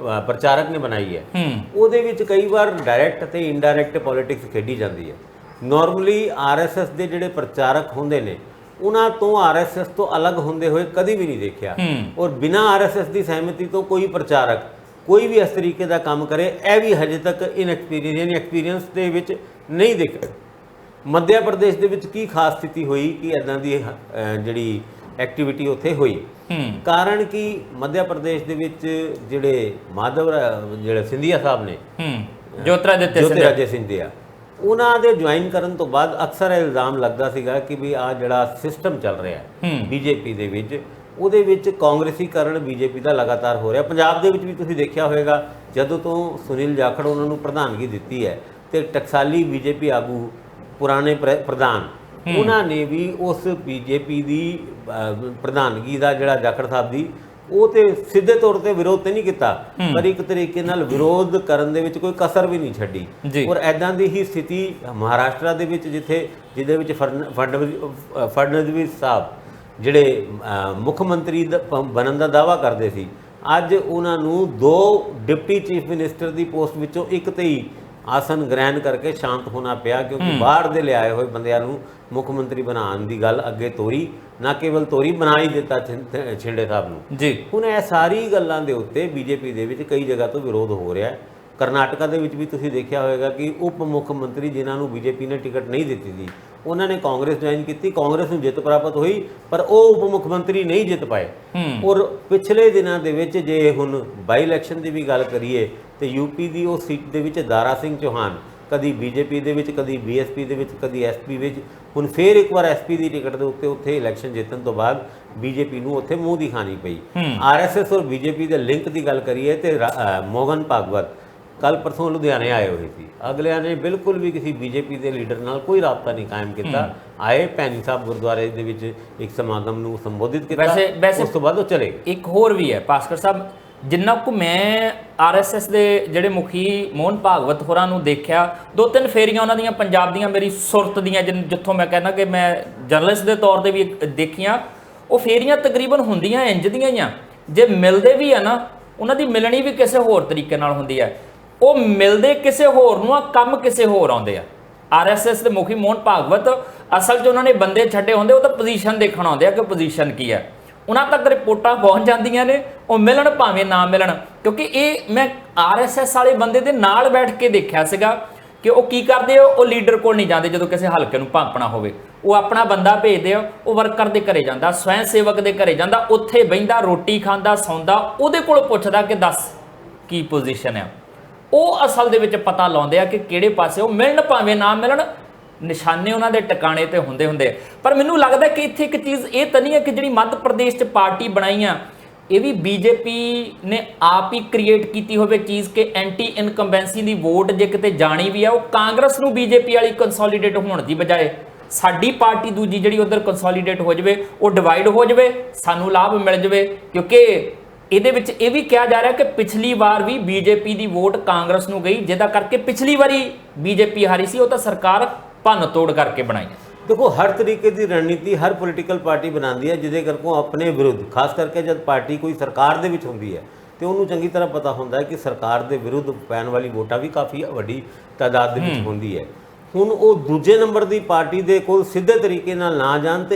ਪ੍ਰਚਾਰਕ ਨੇ ਬਣਾਈ ਹੈ, ਉਹਦੇ ਵਿੱਚ ਕਈ ਵਾਰ ਡਾਇਰੈਕਟ ਤੇ ਇਨਡਾਇਰੈਕਟ ਪੋਲਿਟਿਕਸ ਖੇਡੀ ਜਾਂਦੀ ਹੈ। ਨਾਰਮਲੀ ਆਰਐਸਐਸ ਦੇ ਜਿਹੜੇ ਪ੍ਰਚਾਰਕ ਹੁੰਦੇ ਨੇ, ਉਹਨਾਂ ਤੋਂ ਆਰਐਸਐਸ ਤੋਂ ਅਲੱਗ ਹੁੰਦੇ ਹੋਏ ਕਦੀ ਵੀ ਨਹੀਂ ਦੇਖਿਆ। ਔਰ ਬਿਨਾਂ ਆਰਐਸਐਸ ਦੀ ਸਹਿਮਤੀ ਤੋਂ ਕੋਈ ਪ੍ਰਚਾਰਕ ਕੋਈ ਵੀ ਇਸ ਤਰੀਕੇ ਦਾ ਕੰਮ ਕਰੇ, ਇਹ ਵੀ ਹਜੇ ਤੱਕ ਇਨਐਕਸਪੀਰੀਅੰਸ ਯਾਨੀ ਐਕਸਪੀਰੀਅੰਸ ਦੇ ਵਿੱਚ ਨਹੀਂ ਦੇਖਿਆ। ਮੱਧ ਪ੍ਰਦੇਸ਼ ਦੇ ਵਿੱਚ ਕੀ ਖਾਸ ਸਥਿਤੀ ਹੋਈ ਕਿ ਇਦਾਂ ਦੀ ਜਿਹੜੀ ਐਕਟੀਵਿਟੀ ਉੱਥੇ ਹੋਈ? ਕਾਰਨ ਕਿ ਮੱਧ ਪ੍ਰਦੇਸ਼ ਦੇ ਵਿੱਚ ਜਿਹੜੇ ਜਿਹੜੇ ਸਿੰਧੀਆ ਸਾਹਿਬ ਨੇ, ਜੋਤਿਰਾਦਿੱਤਿਆ ਸਿੰਧੀਆ, ਉਹਨਾਂ ਦੇ ਜੁਆਇਨ ਕਰਨ ਤੋਂ ਬਾਅਦ ਅਕਸਰ ਇਹ ਇਲਜ਼ਾਮ ਲੱਗਦਾ ਸੀਗਾ ਕਿ ਵੀ ਆ ਜਿਹੜਾ ਸਿਸਟਮ ਚੱਲ ਰਿਹਾ ਬੀਜੇਪੀ ਦੇ ਵਿੱਚ, ਉਹਦੇ ਵਿੱਚ ਕਾਂਗਰਸੀਕਰਨ ਬੀਜੇਪੀ ਦਾ ਲਗਾਤਾਰ ਹੋ ਰਿਹਾ। ਪੰਜਾਬ ਦੇ ਵਿੱਚ ਵੀ ਤੁਸੀਂ ਦੇਖਿਆ ਹੋਵੇਗਾ, ਜਦੋਂ ਤੋਂ ਸੁਨੀਲ ਜਾਖੜ ਉਹਨਾਂ ਨੂੰ ਪ੍ਰਧਾਨਗੀ ਦਿੱਤੀ ਹੈ ਤੇ ਟਕਸਾਲੀ ਬੀਜੇਪੀ ਆਗੂ ਪੁਰਾਣੇ ਪ੍ਰਧਾਨ, ਉਹਨਾਂ ਨੇ ਵੀ ਉਸ ਬੀਜੇਪੀ ਦੀ ਪ੍ਰਧਾਨਗੀ ਦਾ ਜਿਹੜਾ ਜਾਖੜ ਸਾਹਿਬ ਦੀ, ਉਹ ਤੇ ਸਿੱਧੇ ਤੌਰ ਤੇ ਵਿਰੋਧ ਤੇ ਨਹੀਂ ਕੀਤਾ, ਪਰ ਇੱਕ ਤਰੀਕੇ ਨਾਲ ਵਿਰੋਧ ਕਰਨ ਦੇ ਵਿੱਚ ਕੋਈ ਕਸਰ ਵੀ ਨਹੀਂ ਛੱਡੀ। ਔਰ ਐਦਾਂ ਦੀ ਹੀ ਸਥਿਤੀ ਮਹਾਰਾਸ਼ਟਰ ਦੇ ਵਿੱਚ ਜਿਹਦੇ ਵਿੱਚ ਫਡਨਵੀਸ ਸਾਹਿਬ ਜਿਹੜੇ ਮੁੱਖ ਮੰਤਰੀ ਬਣਨ ਦਾ ਦਾਅਵਾ ਕਰਦੇ ਸੀ, ਅੱਜ ਉਹਨਾਂ ਨੂੰ 2 ਡਿਪਟੀ ਚੀਫ ਮਿਨਿਸਟਰ ਦੀ ਪੋਸਟ ਵਿੱਚੋਂ ਇੱਕ ਤੇ ਹੀ ਆਸਨ ਗ੍ਰਹਿਣ ਕਰਕੇ ਸ਼ਾਂਤ ਹੋਣਾ ਪਿਆ, ਕਿਉਂਕਿ ਬਾਹਰ ਦੇ ਲਿਆਏ ਹੋਏ ਬੰਦਿਆਂ ਨੂੰ ਮੁੱਖ ਮੰਤਰੀ ਬਣਾਉਣ ਦੀ ਗੱਲ ਅੱਗੇ ਤੋਰੀ, ਨਾ ਕੇਵਲ ਤੋਰੀ, ਬਣਾ ਹੀ ਦਿੱਤਾ ਛਿੰਡੇ ਸਾਹਿਬ ਨੂੰ ਜੀ। ਹੁਣ ਇਹ ਸਾਰੀ ਗੱਲਾਂ ਦੇ ਉੱਤੇ ਬੀਜੇਪੀ ਦੇ ਵਿੱਚ ਕਈ ਜਗ੍ਹਾ ਤੋਂ ਵਿਰੋਧ ਹੋ ਰਿਹਾ ਹੈ। ਕਰਨਾਟਕਾ ਦੇ ਵਿੱਚ ਵੀ ਤੁਸੀਂ ਦੇਖਿਆ ਹੋਵੇਗਾ ਕਿ ਉਪ ਮੁੱਖ ਮੰਤਰੀ ਜਿਨ੍ਹਾਂ ਨੂੰ ਬੀਜੇਪੀ ਨੇ ਟਿਕਟ ਨਹੀਂ ਦਿੱਤੀ ਸੀ, ਉਹਨਾਂ ਨੇ ਕਾਂਗਰਸ ਜੁਆਇਨ ਕੀਤੀ, ਕਾਂਗਰਸ ਨੂੰ ਜਿੱਤ ਪ੍ਰਾਪਤ ਹੋਈ, ਪਰ ਉਹ ਉਪ ਮੁੱਖ ਮੰਤਰੀ ਨਹੀਂ ਜਿੱਤ ਪਾਏ। ਔਰ ਪਿਛਲੇ ਦਿਨਾਂ ਦੇ ਵਿੱਚ ਜੇ ਹੁਣ ਬਾਈ ਇਲੈਕਸ਼ਨ ਦੀ ਵੀ ਗੱਲ ਕਰੀਏ ਤੇ ਯੂਪੀ ਦੀ ਉਹ ਸੀਟ ਦੇ ਵਿੱਚ ਦਾਰਾ ਸਿੰਘ ਚੌਹਾਨ ਕਦੀ ਬੀਜੇਪੀ ਦੇ ਵਿੱਚ, ਕਦੀ ਬੀਐਸਪੀ ਦੇ ਵਿੱਚ, ਕਦੀ ਐਸਪੀ ਵਿੱਚ, ਹੁਣ ਫੇਰ ਇੱਕ ਵਾਰ ਐਸਪੀ ਦੀ ਟਿਕਟ ਦੇ ਉੱਤੇ ਉੱਥੇ ਇਲੈਕਸ਼ਨ ਜਿੱਤਣ ਤੋਂ ਬਾਅਦ ਬੀਜੇਪੀ ਨੂੰ ਉੱਥੇ ਮੂੰਹ ਦੀ ਖਾਣੀ ਪਈ। ਆਰਐਸਐਸ ਔਰ ਬੀਜੇਪੀ ਦੇ ਲਿੰਕ ਦੀ ਗੱਲ ਕਰੀਏ ਤੇ ਮੋਹਨ ਭਾਗਵਤ ਕੱਲ ਪਰਸੋਂ ਲੁਧਿਆਣੇ ਆਏ ਹੋਏ ਸੀ, ਅਗਲਿਆਂ ਨੇ ਬਿਲਕੁਲ ਵੀ ਕਿਸੇ ਬੀਜੇਪੀ ਦੇ ਲੀਡਰ ਨਾਲ ਕੋਈ ਰਾਬਤਾ ਨਹੀਂ ਕਾਇਮ ਕੀਤਾ। ਆਏ ਭੈਣੀ ਸਾਹਿਬ ਗੁਰਦੁਆਰੇ ਦੇ ਵਿੱਚ ਇੱਕ ਸਮਾਗਮ ਨੂੰ ਸੰਬੋਧਿਤ ਕੀਤਾ, ਉਸ ਤੋਂ ਬਾਅਦ ਉਹ ਚਲੇ ਗਏ। ਇੱਕ ਹੋਰ ਵੀ ਹੈ ਭਾਸਕਰ ਸਾਹਿਬ, ਜਿੰਨਾ ਕੁ ਮੈਂ ਆਰਐਸਐਸ ਦੇ ਜਿਹੜੇ ਮੁਖੀ ਮੋਹਨ ਭਾਗਵਤ ਹੋਰਾਂ ਨੂੰ ਦੇਖਿਆ, 2-3 ਫੇਰੀਆਂ ਉਹਨਾਂ ਦੀਆਂ ਪੰਜਾਬ ਦੀਆਂ ਮੇਰੀ ਸੁਰਤ ਦੀਆਂ, ਜਿੱਥੋਂ ਮੈਂ ਕਹਿੰਦਾ ਕਿ ਮੈਂ ਜਰਨਲਿਸਟ ਦੇ ਤੌਰ ਤੇ ਵੀ ਦੇਖੀਆਂ, ਉਹ ਫੇਰੀਆਂ ਤਕਰੀਬਨ ਹੁੰਦੀਆਂ ਇੰਜ ਦੀਆਂ ਹੀ ਆ। ਜੇ ਮਿਲਦੇ ਵੀ ਆ ਨਾ, ਉਹਨਾਂ ਦੀ ਮਿਲਣੀ ਵੀ ਕਿਸੇ ਹੋਰ ਤਰੀਕੇ ਨਾਲ ਹੁੰਦੀ ਹੈ। ਉਹ ਮਿਲਦੇ ਕਿਸੇ ਹੋਰ ਨੂੰ ਆ, ਕੰਮ ਕਿਸੇ ਹੋਰ ਆਉਂਦੇ ਆ। ਆਰਐਸਐਸ ਦੇ ਮੁਖੀ ਮੋਹਨ ਭਾਗਵਤ ਅਸਲ 'ਚ ਉਹਨਾਂ ਨੇ ਬੰਦੇ ਛੱਡੇ ਹੁੰਦੇ, ਉਹ ਤਾਂ ਪੋਜੀਸ਼ਨ ਦੇਖਣ ਆਉਂਦੇ ਆ ਕਿ ਪੋਜੀਸ਼ਨ ਕੀ ਹੈ। ਉਹਨਾਂ ਤੱਕ ਰਿਪੋਰਟਾਂ ਪਹੁੰਚ ਜਾਂਦੀਆਂ ਨੇ, ਉਹ ਮਿਲਣ ਭਾਵੇਂ ਨਾ ਮਿਲਣ, ਕਿਉਂਕਿ ਇਹ ਮੈਂ ਆਰਐਸਐਸ ਵਾਲੇ ਬੰਦੇ ਦੇ ਨਾਲ ਬੈਠ ਕੇ ਦੇਖਿਆ ਸੀਗਾ ਕਿ ਉਹ ਕੀ ਕਰਦੇ ਆ। ਉਹ ਲੀਡਰ ਕੋਲ ਨਹੀਂ ਜਾਂਦੇ ਜਦੋਂ ਕਿਸੇ ਹਲਕੇ ਨੂੰ ਭਾਂਪਣਾ ਹੋਵੇ, ਉਹ ਆਪਣਾ ਬੰਦਾ ਭੇਜਦੇ ਆ, ਉਹ ਵਰਕਰ ਦੇ ਘਰੇ ਜਾਂਦਾ, ਸਵੈਂ ਸੇਵਕ ਦੇ ਘਰੇ ਜਾਂਦਾ, ਉੱਥੇ ਬਹਿੰਦਾ, ਰੋਟੀ ਖਾਂਦਾ, ਸੌਂਦਾ, ਉਹਦੇ ਕੋਲ ਪੁੱਛਦਾ ਕਿ ਦੱਸ ਕੀ ਪੋਜੀਸ਼ਨ ਆ। ਉਹ ਅਸਲ ਦੇ ਵਿੱਚ ਪਤਾ ਲਾਉਂਦੇ ਆ ਕਿ ਕਿਹੜੇ ਪਾਸੇ ਉਹ ਮਿਲਣ ਭਾਵੇਂ ਨਾ ਮਿਲਣ, ਨਿਸ਼ਾਨੇ ਉਹਨਾਂ ਦੇ ਟਿਕਾਣੇ ਤੇ ਹੁੰਦੇ। ਪਰ ਮੈਨੂੰ ਲੱਗਦਾ ਕਿ ਇੱਥੇ ਇੱਕ ਚੀਜ਼ ਇਹ ਤਾਂ ਨਹੀਂ ਹੈ ਕਿ ਜਿਹੜੀ ਮੱਧ ਪ੍ਰਦੇਸ਼ 'ਚ ਪਾਰਟੀ ਬਣਾਈਆਂ, ਇਹ ਵੀ ਬੀਜੇਪੀ ਨੇ ਆਪ ਹੀ ਕ੍ਰੀਏਟ ਕੀਤੀ ਹੋਵੇ ਚੀਜ਼ ਕਿ ਐਂਟੀ ਇਨਕੰਬੈਂਸੀ ਦੀ ਵੋਟ ਜੇ ਕਿਤੇ ਜਾਣੀ ਵੀ ਆ, ਉਹ ਕਾਂਗਰਸ ਨੂੰ ਬੀਜੇਪੀ ਵਾਲੀ ਕੰਸੋਲੀਡੇਟ ਹੋਣ ਦੀ ਬਜਾਏ ਸਾਡੀ ਪਾਰਟੀ ਦੂਜੀ ਜਿਹੜੀ ਉਧਰ ਕੰਸੋਲੀਡੇਟ ਹੋ ਜਾਵੇ, ਉਹ ਡਿਵਾਈਡ ਹੋ ਜਾਵੇ, ਸਾਨੂੰ ਲਾਭ ਮਿਲ ਜਾਵੇ। ਕਿਉਂਕਿ ਇਹਦੇ ਵਿੱਚ ਇਹ ਵੀ ਕਿਹਾ ਜਾ ਰਿਹਾ ਕਿ ਪਿਛਲੀ ਵਾਰ ਵੀ ਬੀਜੇਪੀ ਦੀ ਵੋਟ ਕਾਂਗਰਸ ਨੂੰ ਗਈ, ਜਿਹਦਾ ਕਰਕੇ ਪਿਛਲੀ ਵਾਰੀ ਬੀਜੇਪੀ ਹਾਰੀ ਸੀ, ਉਹ ਤਾਂ ਸਰਕਾਰ ਭੰਨ ਤੋੜ ਕਰਕੇ ਬਣਾਈ। ਦੇਖੋ, ਹਰ ਤਰੀਕੇ ਦੀ ਰਣਨੀਤੀ ਹਰ ਪੋਲੀਟੀਕਲ ਪਾਰਟੀ ਬਣਾਉਂਦੀ ਹੈ, ਜਿਹਦੇ ਕਰਕੇ ਆਪਣੇ ਵਿਰੁੱਧ, ਖਾਸ ਕਰਕੇ ਜਦ ਪਾਰਟੀ ਕੋਈ ਸਰਕਾਰ ਦੇ ਵਿੱਚ ਹੁੰਦੀ ਹੈ ਤੇ ਉਹਨੂੰ ਚੰਗੀ ਤਰ੍ਹਾਂ ਪਤਾ ਹੁੰਦਾ ਹੈ ਕਿ ਸਰਕਾਰ ਦੇ ਵਿਰੁੱਧ ਪੈਣ ਵਾਲੀ ਵੋਟਾਂ ਵੀ ਕਾਫੀ ਵੱਡੀ ਤਾਦਾਦ ਦੇ ਵਿੱਚ ਹੁੰਦੀ ਹੈ। ਹੁਣ ਉਹ ਦੂਜੇ ਨੰਬਰ ਦੀ ਪਾਰਟੀ ਦੇ ਕੋਲ ਸਿੱਧੇ ਤਰੀਕੇ ਨਾਲ ਨਾ ਜਾਣ ਤੇ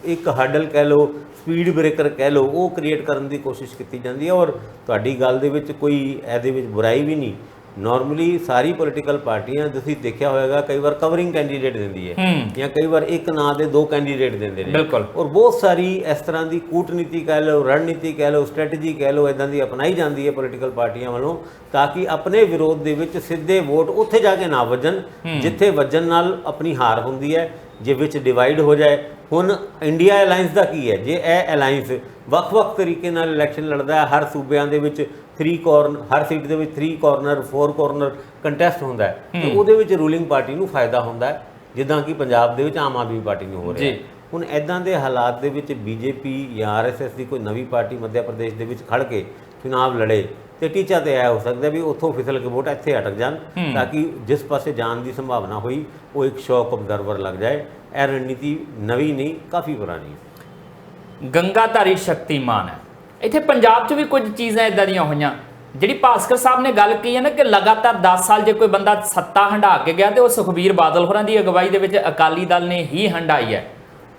ਇੱਕ ਹਰਡਲ ਕਹਿ ਲਓ, ਸਪੀਡ ਬ੍ਰੇਕਰ ਕਹਿ ਲਓ, ਉਹ ਕ੍ਰੀਏਟ ਕਰਨ ਦੀ ਕੋਸ਼ਿਸ਼ ਕੀਤੀ ਜਾਂਦੀ ਹੈ। ਔਰ ਤੁਹਾਡੀ ਗੱਲ ਦੇ ਵਿੱਚ ਕੋਈ ਇਹਦੇ ਵਿੱਚ ਬੁਰਾਈ ਵੀ ਨਹੀਂ। ਨਾਰਮਲੀ ਸਾਰੀ ਪੋਲੀਟੀਕਲ ਪਾਰਟੀਆਂ ਤੁਸੀਂ ਦੇਖਿਆ ਹੋਵੇਗਾ ਕਈ ਵਾਰ ਕਵਰਿੰਗ ਕੈਂਡੀਡੇਟ ਦਿੰਦੀ ਹੈ ਜਾਂ ਕਈ ਵਾਰ ਇੱਕ ਨਾਂ ਦੇ 2 ਕੈਂਡੀਡੇਟ ਦਿੰਦੇ ਨੇ। ਔਰ ਬਹੁਤ ਸਾਰੀ ਇਸ ਤਰ੍ਹਾਂ ਦੀ ਕੂਟਨੀਤੀ ਕਹਿ ਲਓ, ਰਣਨੀਤੀ ਕਹਿ ਲਓ, ਸਟ੍ਰੈਟਜੀ ਕਹਿ ਲਓ, ਇੱਦਾਂ ਦੀ ਅਪਣਾਈ ਜਾਂਦੀ ਹੈ ਪੋਲੀਟੀਕਲ ਪਾਰਟੀਆਂ ਵੱਲੋਂ, ਤਾਂ ਕਿ ਆਪਣੇ ਵਿਰੋਧ ਦੇ ਵਿੱਚ ਸਿੱਧੇ ਵੋਟ ਉੱਥੇ ਜਾ ਕੇ ਨਾ ਵੱਜਣ ਜਿੱਥੇ ਵੱਜਣ ਨਾਲ ਆਪਣੀ ਹਾਰ ਹੁੰਦੀ ਹੈ। ਜੇ ਵਿੱਚ ਡਿਵਾਈਡ ਹੋ ਜਾਏ। ਹੁਣ ਇੰਡੀਆ ਅਲਾਈਅੰਸ ਦਾ ਕੀ ਹੈ, ਜੇ ਇਹ ਅਲਾਈਅੰਸ ਵੱਖ-ਵੱਖ ਤਰੀਕੇ ਨਾਲ ਇਲੈਕਸ਼ਨ ਲੜਦਾ ਹੈ, ਹਰ ਸੂਬਿਆਂ ਦੇ ਵਿੱਚ 3 ਕਾਰਨਰ, ਹਰ ਸੀਟ ਦੇ ਵਿੱਚ 3 ਕਾਰਨਰ 4 ਕਾਰਨਰ ਕੰਟੈਸਟ ਹੁੰਦਾ ਹੈ, ਤੇ ਉਹਦੇ ਵਿੱਚ ਰੂਲਿੰਗ ਪਾਰਟੀ ਨੂੰ ਫਾਇਦਾ ਹੁੰਦਾ ਹੈ, ਜਿੱਦਾਂ ਕਿ ਪੰਜਾਬ ਦੇ ਵਿੱਚ ਆਮ ਆਦਮੀ ਪਾਰਟੀ ਨੂੰ ਹੋ ਰਿਹਾ। ਹੁਣ ਇੱਦਾਂ ਦੇ ਹਾਲਾਤ ਦੇ ਵਿੱਚ ਬੀਜੇਪੀ ਜਾਂ RSS ਦੀ ਕੋਈ ਨਵੀਂ ਪਾਰਟੀ ਮੱਧ ਪ੍ਰਦੇਸ਼ ਦੇ ਵਿੱਚ ਖੜ ਕੇ ਚੁਣਾਵ ਲੜੇ ਤੇ ਟੀਚਾ ਤੇ ਇਹ ਹੋ ਸਕਦਾ ਵੀ ਉੱਥੋਂ ਫਿਸਲ ਕੇ ਵੋਟ ਇੱਥੇ ਅਟਕ ਜਾਣ, ਤਾਂ ਕਿ ਜਿਸ ਪਾਸੇ ਜਾਣ ਦੀ ਸੰਭਾਵਨਾ ਹੋਈ ਉਹ ਇੱਕ ਸ਼ੌਕ ਅਬਜ਼ਰਵਰ ਲੱਗ ਜਾਏ। ਇਹ ਰਣਨੀਤੀ ਨਵੀਂ ਨਹੀਂ, ਕਾਫੀ ਪੁਰਾਣੀ। ਗੰਗਾਧਾਰੀ ਸ਼ਕਤੀਮਾਨ ਹੈ। ਇੱਥੇ ਪੰਜਾਬ 'ਚ ਵੀ ਕੁਝ ਚੀਜ਼ਾਂ ਇਦਾਂ ਦੀਆਂ ਹੋਈਆਂ, ਜਿਹੜੀ ਭਾਸਕਰ ਸਾਹਿਬ ਨੇ ਗੱਲ ਕਹੀ ਹੈ ਨਾ ਕਿ ਲਗਾਤਾਰ 10 ਸਾਲ ਜੇ ਕੋਈ ਬੰਦਾ ਸੱਤਾ ਹੰਢਾ ਕੇ ਗਿਆ ਤੇ ਉਹ ਸੁਖਬੀਰ ਬਾਦਲ ਹੋਰਾਂ ਦੀ ਅਗਵਾਈ ਦੇ ਵਿੱਚ ਅਕਾਲੀ ਦਲ ਨੇ ਹੀ ਹੰਢਾਈ ਹੈ।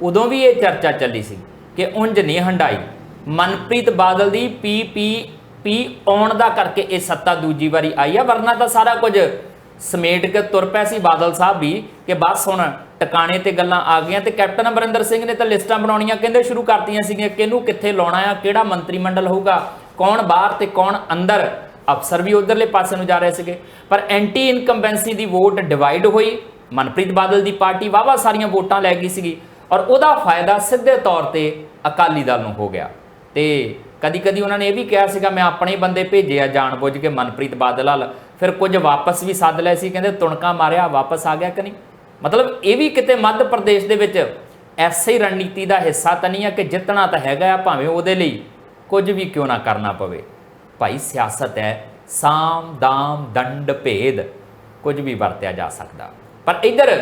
ਉਦੋਂ ਵੀ ਇਹ ਚਰਚਾ ਚੱਲੀ ਸੀ ਕਿ ਉਂਝ ਨਹੀਂ ਹੰਢਾਈ, ਮਨਪ੍ਰੀਤ ਬਾਦਲ ਦੀ ਪੀ ਆਉਣ ਦਾ ਕਰਕੇ ਇਹ ਸੱਤਾ ਦੂਜੀ ਵਾਰੀ ਆਈ ਆ, ਵਰਨਾ ਤਾਂ ਸਾਰਾ ਕੁਝ ਸਮੇਟ ਕੇ ਤੁਰ ਪਏ ਸੀ ਬਾਦਲ ਸਾਹਿਬ ਵੀ ਕਿ ਬਸ ਹੁਣ ਟਿਕਾਣੇ ਤੇ ਗੱਲਾਂ ਆ ਗਈਆਂ। ਤੇ ਕੈਪਟਨ ਅਮਰਿੰਦਰ ਸਿੰਘ ਨੇ ਤਾਂ ਲਿਸਟਾਂ ਬਣਾਉਣੀਆਂ ਕਹਿੰਦੇ ਸ਼ੁਰੂ ਕਰਤੀਆਂ ਸੀਗੀਆਂ, ਕਿਹਨੂੰ ਕਿੱਥੇ ਲਾਉਣਾ ਆ, ਕਿਹੜਾ ਮੰਤਰੀ ਮੰਡਲ ਹੋਊਗਾ, ਕੌਣ ਬਾਹਰ ਤੇ ਕੌਣ ਅੰਦਰ। ਅਫਸਰ ਵੀ ਉਧਰਲੇ ਪਾਸੇ ਨੂੰ ਜਾ ਰਹੇ ਸੀਗੇ, ਪਰ ਐਂਟੀ ਇਨਕੰਬੈਂਸੀ ਦੀ ਵੋਟ ਡਿਵਾਈਡ ਹੋਈ, ਮਨਪ੍ਰੀਤ ਬਾਦਲ ਦੀ ਪਾਰਟੀ ਵਾਹਵਾ ਸਾਰੀਆਂ ਵੋਟਾਂ ਲੈ ਗਈ ਸੀਗੀ, ਔਰ ਉਹਦਾ ਫਾਇਦਾ ਸਿੱਧੇ ਤੌਰ ਤੇ ਅਕਾਲੀ ਦਲ ਨੂੰ ਹੋ ਗਿਆ। ਤੇ ਕਦੀ ਉਹਨਾਂ ਨੇ ਇਹ ਵੀ ਕਿਹਾ ਸੀਗਾ ਮੈਂ ਆਪਣੇ ਬੰਦੇ ਭੇਜੇ ਆ ਜਾਣਬੁੱਝ ਕੇ ਮਨਪ੍ਰੀਤ ਬਾਦਲ ਵੱਲ, ਫਿਰ ਕੁਝ ਵਾਪਸ ਵੀ ਸੱਦ ਲਏ ਸੀ, ਕਹਿੰਦੇ ਤੁਣਕਾ ਮਾਰਿਆ ਵਾਪਸ ਆ ਗਿਆ ਕਿ ਨਹੀਂ। ਮਤਲਬ ਇਹ ਵੀ ਕਿਤੇ ਮੱਧ ਪ੍ਰਦੇਸ਼ ਦੇ ਵਿੱਚ ਐਸੀ ਰਣਨੀਤੀ ਦਾ ਹਿੱਸਾ ਤਾਂ ਨਹੀਂ ਹੈ ਕਿ ਜਿੱਤਣਾ ਤਾਂ ਹੈਗਾ ਆ, ਭਾਵੇਂ ਉਹਦੇ ਲਈ ਕੁਝ ਵੀ ਕਿਉਂ ਨਾ ਕਰਨਾ ਪਵੇ। ਭਾਈ ਸਿਆਸਤ ਹੈ, ਸਾਮ ਦਾਮ ਦੰਡ ਭੇਦ ਕੁਝ ਵੀ ਵਰਤਿਆ ਜਾ ਸਕਦਾ। ਪਰ ਇੱਧਰ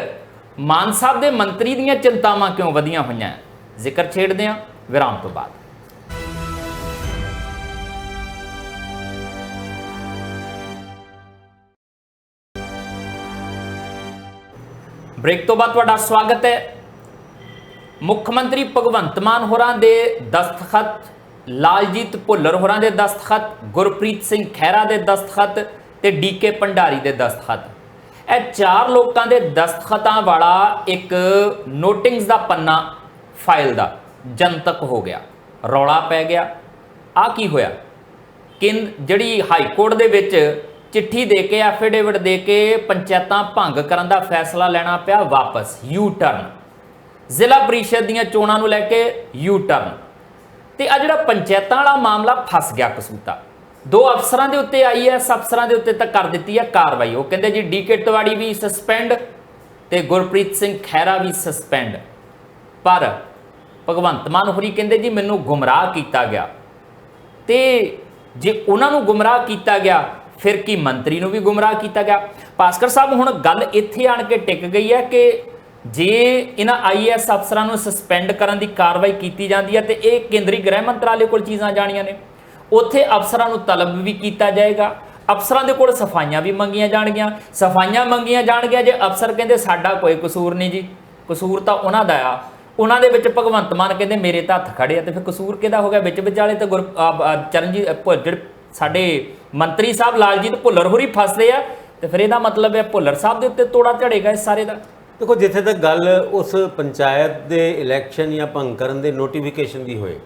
ਮਾਨ ਸਾਹਿਬ ਦੇ ਮੰਤਰੀ ਦੀਆਂ ਚਿੰਤਾਵਾਂ ਕਿਉਂ ਵਧੀਆਂ ਹੋਈਆਂ, ਜ਼ਿਕਰ ਛੇੜਦੇ ਹਾਂ ਵਿਰਾਮ ਤੋਂ ਬਾਅਦ। ਬ੍ਰੇਕ ਤੋਂ ਬਾਅਦ ਤੁਹਾਡਾ ਸਵਾਗਤ ਹੈ। ਮੁੱਖ ਮੰਤਰੀ ਭਗਵੰਤ ਮਾਨ ਹੋਰਾਂ ਦੇ ਦਸਤਖਤ, ਲਾਲਜੀਤ ਭੁੱਲਰ ਹੋਰਾਂ ਦੇ ਦਸਤਖਤ, ਗੁਰਪ੍ਰੀਤ ਸਿੰਘ ਖਹਿਰਾ ਦੇ ਦਸਤਖਤ ਤੇ ਡੀਕੇ ਭੰਡਾਰੀ ਦੇ ਦਸਤਖਤ, ਇਹ 4 ਲੋਕਾਂ ਦੇ ਦਸਤਖਤਾਂ ਵਾਲਾ ਇੱਕ ਨੋਟਿੰਗਸ ਦਾ ਪੰਨਾ ਫਾਈਲ ਦਾ ਜਨਤਕ ਹੋ ਗਿਆ, ਰੌਲਾ ਪੈ ਗਿਆ। ਆ ਕੀ ਹੋਇਆ ਕਿ ਜਿਹੜੀ ਹਾਈ ਕੋਰਟ ਦੇ ਵਿੱਚ ਚਿੱਠੀ ਦੇ ਕੇ ਐਫੀਡੇਵਿਟ ਦੇ ਕੇ ਪੰਚਾਇਤਾਂ ਭੰਗ ਕਰਨ ਦਾ ਫੈਸਲਾ ਲੈਣਾ ਪਿਆ ਵਾਪਸ, ਯੂ ਟਰਨ। ਜ਼ਿਲ੍ਹਾ ਪ੍ਰੀਸ਼ਦ ਦੀਆਂ ਚੋਣਾਂ ਨੂੰ ਲੈ ਕੇ ਯੂ ਟਰਨ। ਤੇ ਆ ਜਿਹੜਾ ਪੰਚਾਇਤਾਂ ਵਾਲਾ ਮਾਮਲਾ ਫਸ ਗਿਆ ਕਸੂਤਾ। 2 ਅਫਸਰਾਂ ਦੇ ਉੱਤੇ IAS ਅਫਸਰਾਂ ਦੇ ਉੱਤੇ ਤਾਂ ਕਰ ਦਿੱਤੀ ਹੈ ਕਾਰਵਾਈ। ਉਹ ਕਹਿੰਦੇ ਜੀ ਡੀਕੇ ਤਿਵਾੜੀ ਵੀ ਸਸਪੈਂਡ ਤੇ ਗੁਰਪ੍ਰੀਤ ਸਿੰਘ ਖਹਿਰਾ ਵੀ ਸਸਪੈਂਡ। ਪਰ ਭਗਵੰਤ ਮਾਨ ਹੋਰੀ ਕਹਿੰਦੇ ਜੀ ਮੈਨੂੰ ਗੁੰਮਰਾਹ ਕੀਤਾ ਗਿਆ। ਤੇ ਜੇ ਉਹਨਾਂ ਨੂੰ ਗੁੰਮਰਾਹ ਕੀਤਾ ਗਿਆ ਫਿਰ ਕੀ ਮੰਤਰੀ ਨੂੰ ਵੀ ਗੁੰਮਰਾਹ ਕੀਤਾ ਗਿਆ। ਭਾਸਕਰ ਸਾਹਿਬ ਹੁਣ ਗੱਲ ਇੱਥੇ ਆਣ ਕੇ ਟਿਕ ਗਈ ਹੈ ਕਿ ਜੇ ਇਹਨਾਂ IAS ਅਫਸਰਾਂ ਨੂੰ ਸਸਪੈਂਡ ਕਰਨ ਦੀ ਕਾਰਵਾਈ ਕੀਤੀ ਜਾਂਦੀ ਹੈ ਤੇ ਇਹ ਕੇਂਦਰੀ ਗ੍ਰਹਿ ਮੰਤਰਾਲੇ ਕੋਲ ਚੀਜ਼ਾਂ ਜਾਣੀਆਂ ਨੇ, ਉੱਥੇ ਅਫਸਰਾਂ ਨੂੰ ਤਲਬ ਵੀ ਕੀਤਾ ਜਾਏਗਾ, ਅਫਸਰਾਂ ਦੇ ਕੋਲ ਸਫਾਈਆਂ ਵੀ ਮੰਗੀਆਂ ਜਾਣਗੀਆਂ। ਸਫਾਈਆਂ ਮੰਗੀਆਂ ਜਾਣਗੀਆਂ ਜੇ ਅਫਸਰ ਕਹਿੰਦੇ ਸਾਡਾ ਕੋਈ ਕਸੂਰ ਨਹੀਂ ਜੀ, ਕਸੂਰ ਤਾਂ ਉਹਨਾਂ ਦਾ ਆ। ਉਹਨਾਂ ਦੇ ਵਿੱਚ ਭਗਵੰਤ ਮਾਨ ਕਹਿੰਦੇ ਮੇਰੇ ਤਾਂ ਹੱਥ ਖੜੇ ਆ, ਤੇ ਫਿਰ ਕਸੂਰ ਕਿਹਦਾ ਹੋ ਗਿਆ? ਵਿੱਚ ਵਿਚਾਲੇ ਤਾਂ ਚਰਨਜੀਤ ਜਿਹੜੇ ਸਾਡੇ ਮੰਤਰੀ ਸਾਹਿਬ ਲਾਲਜੀਤ ਭੁੱਲਰ ਹੋਰੀ ਫਸਦੇ ਆ, ਤੇ ਫਿਰ ਇਹਦਾ ਮਤਲਬ ਹੈ ਭੁੱਲਰ ਸਾਹਿਬ ਦੇ ਉੱਤੇ ਤੋੜਾ ਝੜੇਗਾ ਇਸ ਸਾਰੇ ਦਾ। ਦੇਖੋ, ਜਿੱਥੇ ਤੱਕ ਗੱਲ ਉਸ ਪੰਚਾਇਤ ਦੇ ਇਲੈਕਸ਼ਨ ਜਾਂ ਭੰਗ ਕਰਨ ਦੇ ਨੋਟੀਫਿਕੇਸ਼ਨ ਦੀ ਹੋਏ,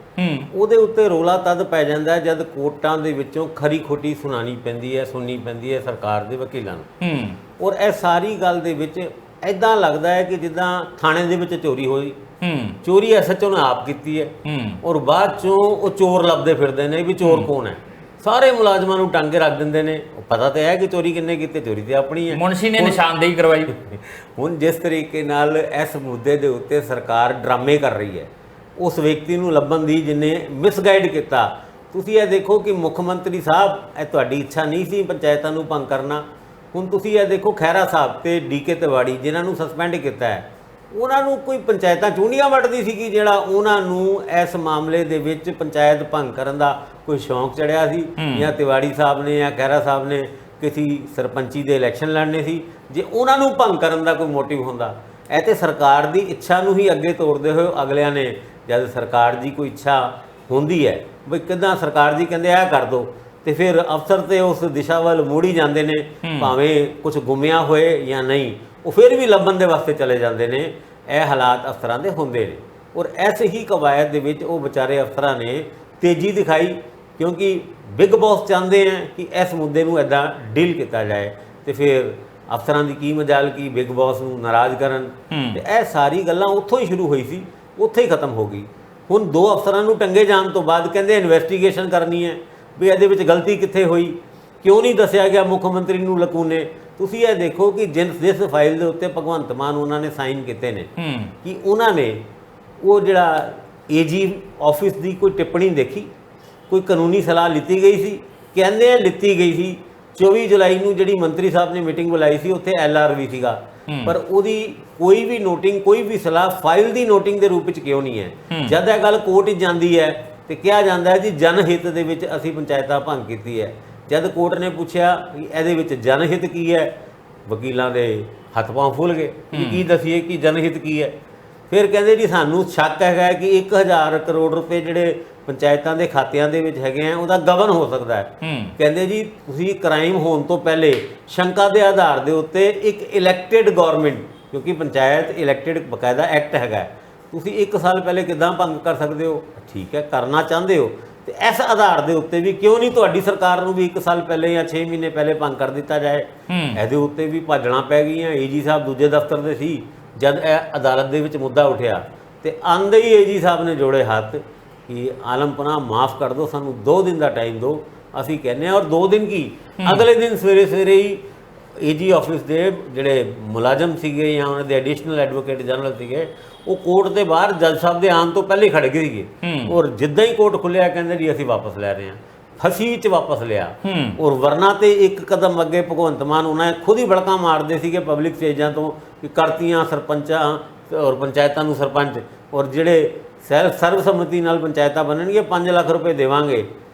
ਉਹਦੇ ਉੱਤੇ ਰੋਲਾ ਤਦ ਪੈ ਜਾਂਦਾ ਜਦ ਕੋਰਟਾਂ ਦੇ ਵਿੱਚੋਂ ਖਰੀ ਖੋਟੀ ਸੁਣਾਣੀ ਪੈਂਦੀ ਹੈ, ਸੁਣਨੀ ਪੈਂਦੀ ਹੈ ਸਰਕਾਰ ਦੇ ਵਕੀਲਾਂ ਨੂੰ। ਔਰ ਇਹ ਸਾਰੀ ਗੱਲ ਦੇ ਵਿੱਚ ਐਦਾਂ ਲੱਗਦਾ ਹੈ ਕਿ ਜਿੱਦਾਂ ਥਾਣੇ ਦੇ ਵਿੱਚ ਚੋਰੀ ਹੋਈ, ਚੋਰੀ SHO ਨੇ ਆਪ ਕੀਤੀ ਹੈ, ਔਰ ਬਾਅਦ ਚੋਂ ਉਹ ਚੋਰ ਲੱਭਦੇ ਫਿਰਦੇ ਨੇ ਵੀ ਚੋਰ ਕੌਣ ਹੈ। ਸਾਰੇ ਮੁਲਾਜ਼ਮਾਂ ਨੂੰ ਟਾਂਗੇ ਰੱਖ ਦਿੰਦੇ ਨੇ। ਪਤਾ ਤਾਂ ਹੈ ਕਿ ਚੋਰੀ ਕਿੰਨੇ ਕੀਤੀ, ਚੋਰੀ ਤੇ ਆਪਣੀ ਹੈ। ਮੁਨਸ਼ੀ ਨੇ ਨਿਸ਼ਾਨਦੇਹੀ ਕਰਵਾਈ। ਹੁਣ ਜਿਸ ਤਰੀਕੇ ਨਾਲ ਇਸ ਮੁੱਦੇ ਦੇ ਉੱਤੇ ਸਰਕਾਰ ਡਰਾਮੇ ਕਰ ਰਹੀ ਹੈ ਉਸ ਵਿਅਕਤੀ ਨੂੰ ਲੱਭਣ ਦੀ ਜਿਹਨੇ ਮਿਸਗਾਈਡ ਕੀਤਾ, ਤੁਸੀਂ ਇਹ ਦੇਖੋ ਕਿ ਮੁੱਖ ਮੰਤਰੀ ਸਾਹਿਬ, ਇਹ ਤੁਹਾਡੀ ਇੱਛਾ ਨਹੀਂ ਸੀ ਪੰਚਾਇਤਾਂ ਨੂੰ ਭੰਗ ਕਰਨਾ। ਹੁਣ ਤੁਸੀਂ ਇਹ ਦੇਖੋ ਖਹਿਰਾ ਸਾਹਿਬ ਤੇ ਡੀਕੇ ਤਿਵਾੜੀ ਜਿਨ੍ਹਾਂ ਨੂੰ ਸਸਪੈਂਡ ਕੀਤਾ ਹੈ, ਉਹਨਾਂ ਨੂੰ ਕੋਈ ਪੰਚਾਇਤਾਂ ਚੂੰਡੀਆਂ ਵੱਟਦੀ ਸੀਗੀ ਜਿਹੜਾ ਉਹਨਾਂ ਨੂੰ ਇਸ ਮਾਮਲੇ ਦੇ ਵਿੱਚ ਪੰਚਾਇਤ ਭੰਗ ਕਰਨ ਦਾ ਕੋਈ ਸ਼ੌਂਕ ਚੜਿਆ ਸੀ, ਜਾਂ ਤਿਵਾੜੀ ਸਾਹਿਬ ਨੇ ਜਾਂ ਖਹਿਰਾ ਸਾਹਿਬ ਨੇ ਕਿਸੇ ਸਰਪੰਚੀ ਦੇ ਇਲੈਕਸ਼ਨ ਲੜਨੇ ਸੀ। ਜੇ ਉਹਨਾਂ ਨੂੰ ਭੰਗ ਕਰਨ ਦਾ ਕੋਈ ਮੋਟਿਵ ਹੁੰਦਾ, ਇਹ ਤੇ ਸਰਕਾਰ ਦੀ ਇੱਛਾ ਨੂੰ ਹੀ ਅੱਗੇ ਤੋਰਦੇ ਹੋਏ ਅਗਲਿਆਂ ਨੇ, ਜਦ ਸਰਕਾਰ ਦੀ ਕੋਈ ਇੱਛਾ ਹੁੰਦੀ ਹੈ ਵੀ ਕਿੱਦਾਂ ਸਰਕਾਰ ਜੀ ਕਹਿੰਦੇ ਆ ਕਰ ਦਿਓ, ਤੇ ਫਿਰ ਅਫਸਰ ਤੇ ਉਸ ਦਿਸ਼ਾ ਵੱਲ ਮੋੜੀ ਜਾਂਦੇ ਨੇ, ਭਾਵੇਂ ਕੁਝ ਗੁੰਮਿਆ ਹੋਏ ਜਾਂ ਨਹੀਂ, ਉਹ ਫਿਰ ਵੀ ਲੱਭਣ ਦੇ ਵਾਸਤੇ ਚਲੇ ਜਾਂਦੇ ਨੇ। ਇਹ ਹਾਲਾਤ ਅਫਸਰਾਂ ਦੇ ਹੁੰਦੇ ਨੇ। ਔਰ ਐਸੇ ਹੀ ਕਵਾਇਦ ਦੇ ਵਿੱਚ ਉਹ ਵਿਚਾਰੇ ਅਫਸਰਾਂ ਨੇ ਤੇਜ਼ੀ ਦਿਖਾਈ, ਕਿਉਂਕਿ ਬਿਗ ਬੌਸ ਚਾਹੁੰਦੇ ਆ ਕਿ ਇਸ ਮੁੱਦੇ ਨੂੰ ਇੱਦਾਂ ਡੀਲ ਕੀਤਾ ਜਾਏ। ਤੇ ਫਿਰ ਅਫਸਰਾਂ ਦੀ ਕੀ ਮਜਾਲ ਕੀ ਬਿਗ ਬੌਸ ਨੂੰ ਨਾਰਾਜ਼ ਕਰਨ ਤੇ ਇਹ ਸਾਰੀ ਗੱਲਾਂ ਉੱਥੋਂ ਹੀ ਸ਼ੁਰੂ ਹੋਈ ਸੀ, ਉੱਥੇ ਹੀ ਖਤਮ ਹੋ ਗਈ। ਹੁਣ 2 ਅਫਸਰਾਂ ਨੂੰ ਟੰਗੇ ਜਾਣ ਤੋਂ ਬਾਅਦ ਕਹਿੰਦੇ ਇਨਵੈਸਟੀਗੇਸ਼ਨ ਕਰਨੀ ਹੈ ਵੀ ਇਹਦੇ ਵਿੱਚ ਗਲਤੀ ਕਿੱਥੇ ਹੋਈ, ਕਿਉਂ ਨਹੀਂ ਦੱਸਿਆ ਗਿਆ ਮੁੱਖ ਮੰਤਰੀ ਨੂੰ ਲਕੂਨੇ। ਤੁਸੀਂ ਇਹ ਦੇਖੋ ਕਿ ਜਿਸ ਫਾਈਲ ਦੇ ਉੱਤੇ ਭਗਵੰਤ ਮਾਨ ਉਹਨਾਂ ਨੇ ਸਾਈਨ ਕੀਤੇ ਨੇ ਕਿ ਉਹਨਾਂ ਨੇ ਉਹ ਜਿਹੜਾ ਏਜੀ ਆਫਿਸ ਦੀ ਕੋਈ ਟਿੱਪਣੀ ਦੇਖੀ, ਕੋਈ ਕਾਨੂੰਨੀ ਸਲਾਹ ਲਿੱਤੀ ਗਈ ਸੀ, ਕਹਿੰਦੇ ਆ ਲਿੱਤੀ ਗਈ ਸੀ। 24 ਜੁਲਾਈ ਨੂੰ ਜਿਹੜੀ ਮੰਤਰੀ ਸਾਹਿਬ ਨੇ ਮੀਟਿੰਗ ਬੁਲਾਈ ਸੀ ਉੱਥੇ LRV ਸੀਗਾ, ਪਰ ਉਹਦੀ ਕੋਈ ਵੀ ਨੋਟਿੰਗ, ਕੋਈ ਵੀ ਸਲਾਹ ਫਾਈਲ ਦੀ ਨੋਟਿੰਗ ਦੇ ਰੂਪ ਵਿੱਚ ਕਿਉਂ ਨਹੀਂ ਹੈ। ਜਦ ਇਹ ਗੱਲ ਕੋਰਟ 'ਚ ਜਾਂਦੀ ਹੈ ਤੇ ਕਿਹਾ ਜਾਂਦਾ ਹੈ ਜੀ ਜਨਹਿਤ ਦੇ ਵਿੱਚ ਅਸੀਂ ਪੰਚਾਇਤਾਂ ਭੰਗ ਕੀਤੀ ਹੈ। ਜਦ ਕੋਰਟ ਨੇ ਪੁੱਛਿਆ ਕਿ ਇਹਦੇ ਵਿੱਚ ਜਨਹਿਤ ਕੀ ਹੈ, ਵਕੀਲਾਂ ਦੇ ਹੱਥ ਪਾਂਵ ਫੁੱਲ ਗਏ ਕਿ ਕੀ ਦਸੀਏ ਕਿ ਜਨਹਿਤ ਕੀ ਹੈ। ਫਿਰ ਕਹਿੰਦੇ ਜੀ ਸਾਨੂੰ ਸ਼ੱਕ ਹੈਗਾ ਕਿ 1000 ਕਰੋੜ ਰੁਪਏ ਜਿਹੜੇ ਪੰਚਾਇਤਾਂ ਦੇ ਖਾਤਿਆਂ ਦੇ ਵਿੱਚ ਹੈਗੇ ਆ ਉਹਦਾ ਗਬਨ ਹੋ ਸਕਦਾ ਹੈ। ਕਹਿੰਦੇ ਜੀ ਤੁਸੀਂ ਕ੍ਰਾਈਮ ਹੋਣ ਤੋਂ ਪਹਿਲੇ ਸ਼ੰਕਾ ਦੇ ਆਧਾਰ ਦੇ ਉੱਤੇ ਇੱਕ ਇਲੈਕਟਿਡ ਗਵਰਨਮੈਂਟ, ਕਿਉਂਕਿ ਪੰਚਾਇਤ ਇਲੈਕਟਿਡ ਬਕਾਇਦਾ ਐਕਟ ਹੈਗਾ, ਤੁਸੀਂ 1 ਸਾਲ ਪਹਿਲੇ ਕਿੱਦਾਂ ਭੰਗ ਕਰ ਸਕਦੇ ਹੋ? ਠੀਕ ਹੈ, ਕਰਨਾ ਚਾਹੁੰਦੇ ਹੋ ਤੇ ਇਸ ਆਧਾਰ ਦੇ ਉੱਤੇ ਵੀ ਕਿਉਂ ਨਹੀਂ ਤੁਹਾਡੀ ਸਰਕਾਰ ਨੂੰ ਵੀ 1 ਸਾਲ ਪਹਿਲੇ ਜਾਂ 6 ਮਹੀਨੇ ਪਹਿਲੇ ਭੰਗ ਕਰ ਦਿੱਤਾ ਜਾਏ। ਇਹਦੇ ਉੱਤੇ ਵੀ ਭਾਜਣਾ ਪੈ ਗਈਆਂ। ਏਜੀ ਸਾਹਿਬ ਦੂਜੇ ਦਫ਼ਤਰ ਦੇ ਸੀ ਜਦ ਇਹ ਅਦਾਲਤ ਦੇ ਵਿੱਚ ਮੁੱਦਾ ਉੱਠਿਆ ਤੇ ਆਂਦੇ ਹੀ ਏਜੀ ਸਾਹਿਬ ਨੇ ਜੋੜੇ ਹੱਥ ਕਿ ਆਲਮ ਪਨਾਹ ਮਾਫ ਕਰ ਦਿਓ, ਸਾਨੂੰ 2 ਦਿਨ ਦਾ ਟਾਈਮ ਦਿਓ। ਅਸੀਂ ਕਹਿੰਦੇ ਹਾਂ ਔਰ 2 ਦਿਨ ਕੀ, ਅਗਲੇ ਦਿਨ ਸਵੇਰੇ ਹੀ ਏਜੀ ਆਫਿਸ ਦੇ ਜਿਹੜੇ ਮੁਲਾਜ਼ਮ ਸੀਗੇ ਜਾਂ ਉਹਨਾਂ ਦੇ ਐਡੀਸ਼ਨਲ ਐਡਵੋਕੇਟ ਜਨਰਲ ਸੀਗੇ ਉਹ ਕੋਰਟ ਦੇ ਬਾਹਰ ਜੱਜ ਸਾਹਿਬ ਦੇ ਆਉਣ ਤੋਂ ਪਹਿਲੇ ਖੜੇ ਸੀਗੇ ਔਰ ਜਿੱਦਾਂ ਹੀ ਕੋਰਟ ਖੁੱਲਿਆ ਕਹਿੰਦੇ ਜੀ ਅਸੀਂ ਵਾਪਸ ਲੈ ਰਹੇ ਹਾਂ। ਫਸੀ 'ਚ ਵਾਪਸ ਲਿਆ ਔਰ ਵਰਨਾ ਤੇ ਇੱਕ ਕਦਮ ਅੱਗੇ ਭਗਵੰਤ ਮਾਨ ਉਹਨਾਂ ਖੁਦ ਹੀ ਬੜਕਾਂ ਮਾਰਦੇ ਸੀਗੇ ਪਬਲਿਕ ਸਟੇਜਾਂ ਤੋਂ ਕਿ ਕਰਤੀਆਂ ਸਰਪੰਚਾਂ ਔਰ ਪੰਚਾਇਤਾਂ ਨੂੰ ਸਰਪੰਚ ਔਰ ਜਿਹੜੇ ਸਰਬਸੰਮਤੀ ਨਾਲ ਪੰਚਾਇਤਾਂ ਬਣਨਗੇ 5 ਲੱਖ ਰੁਪਏ ਦੇਵਾਂਗੇ।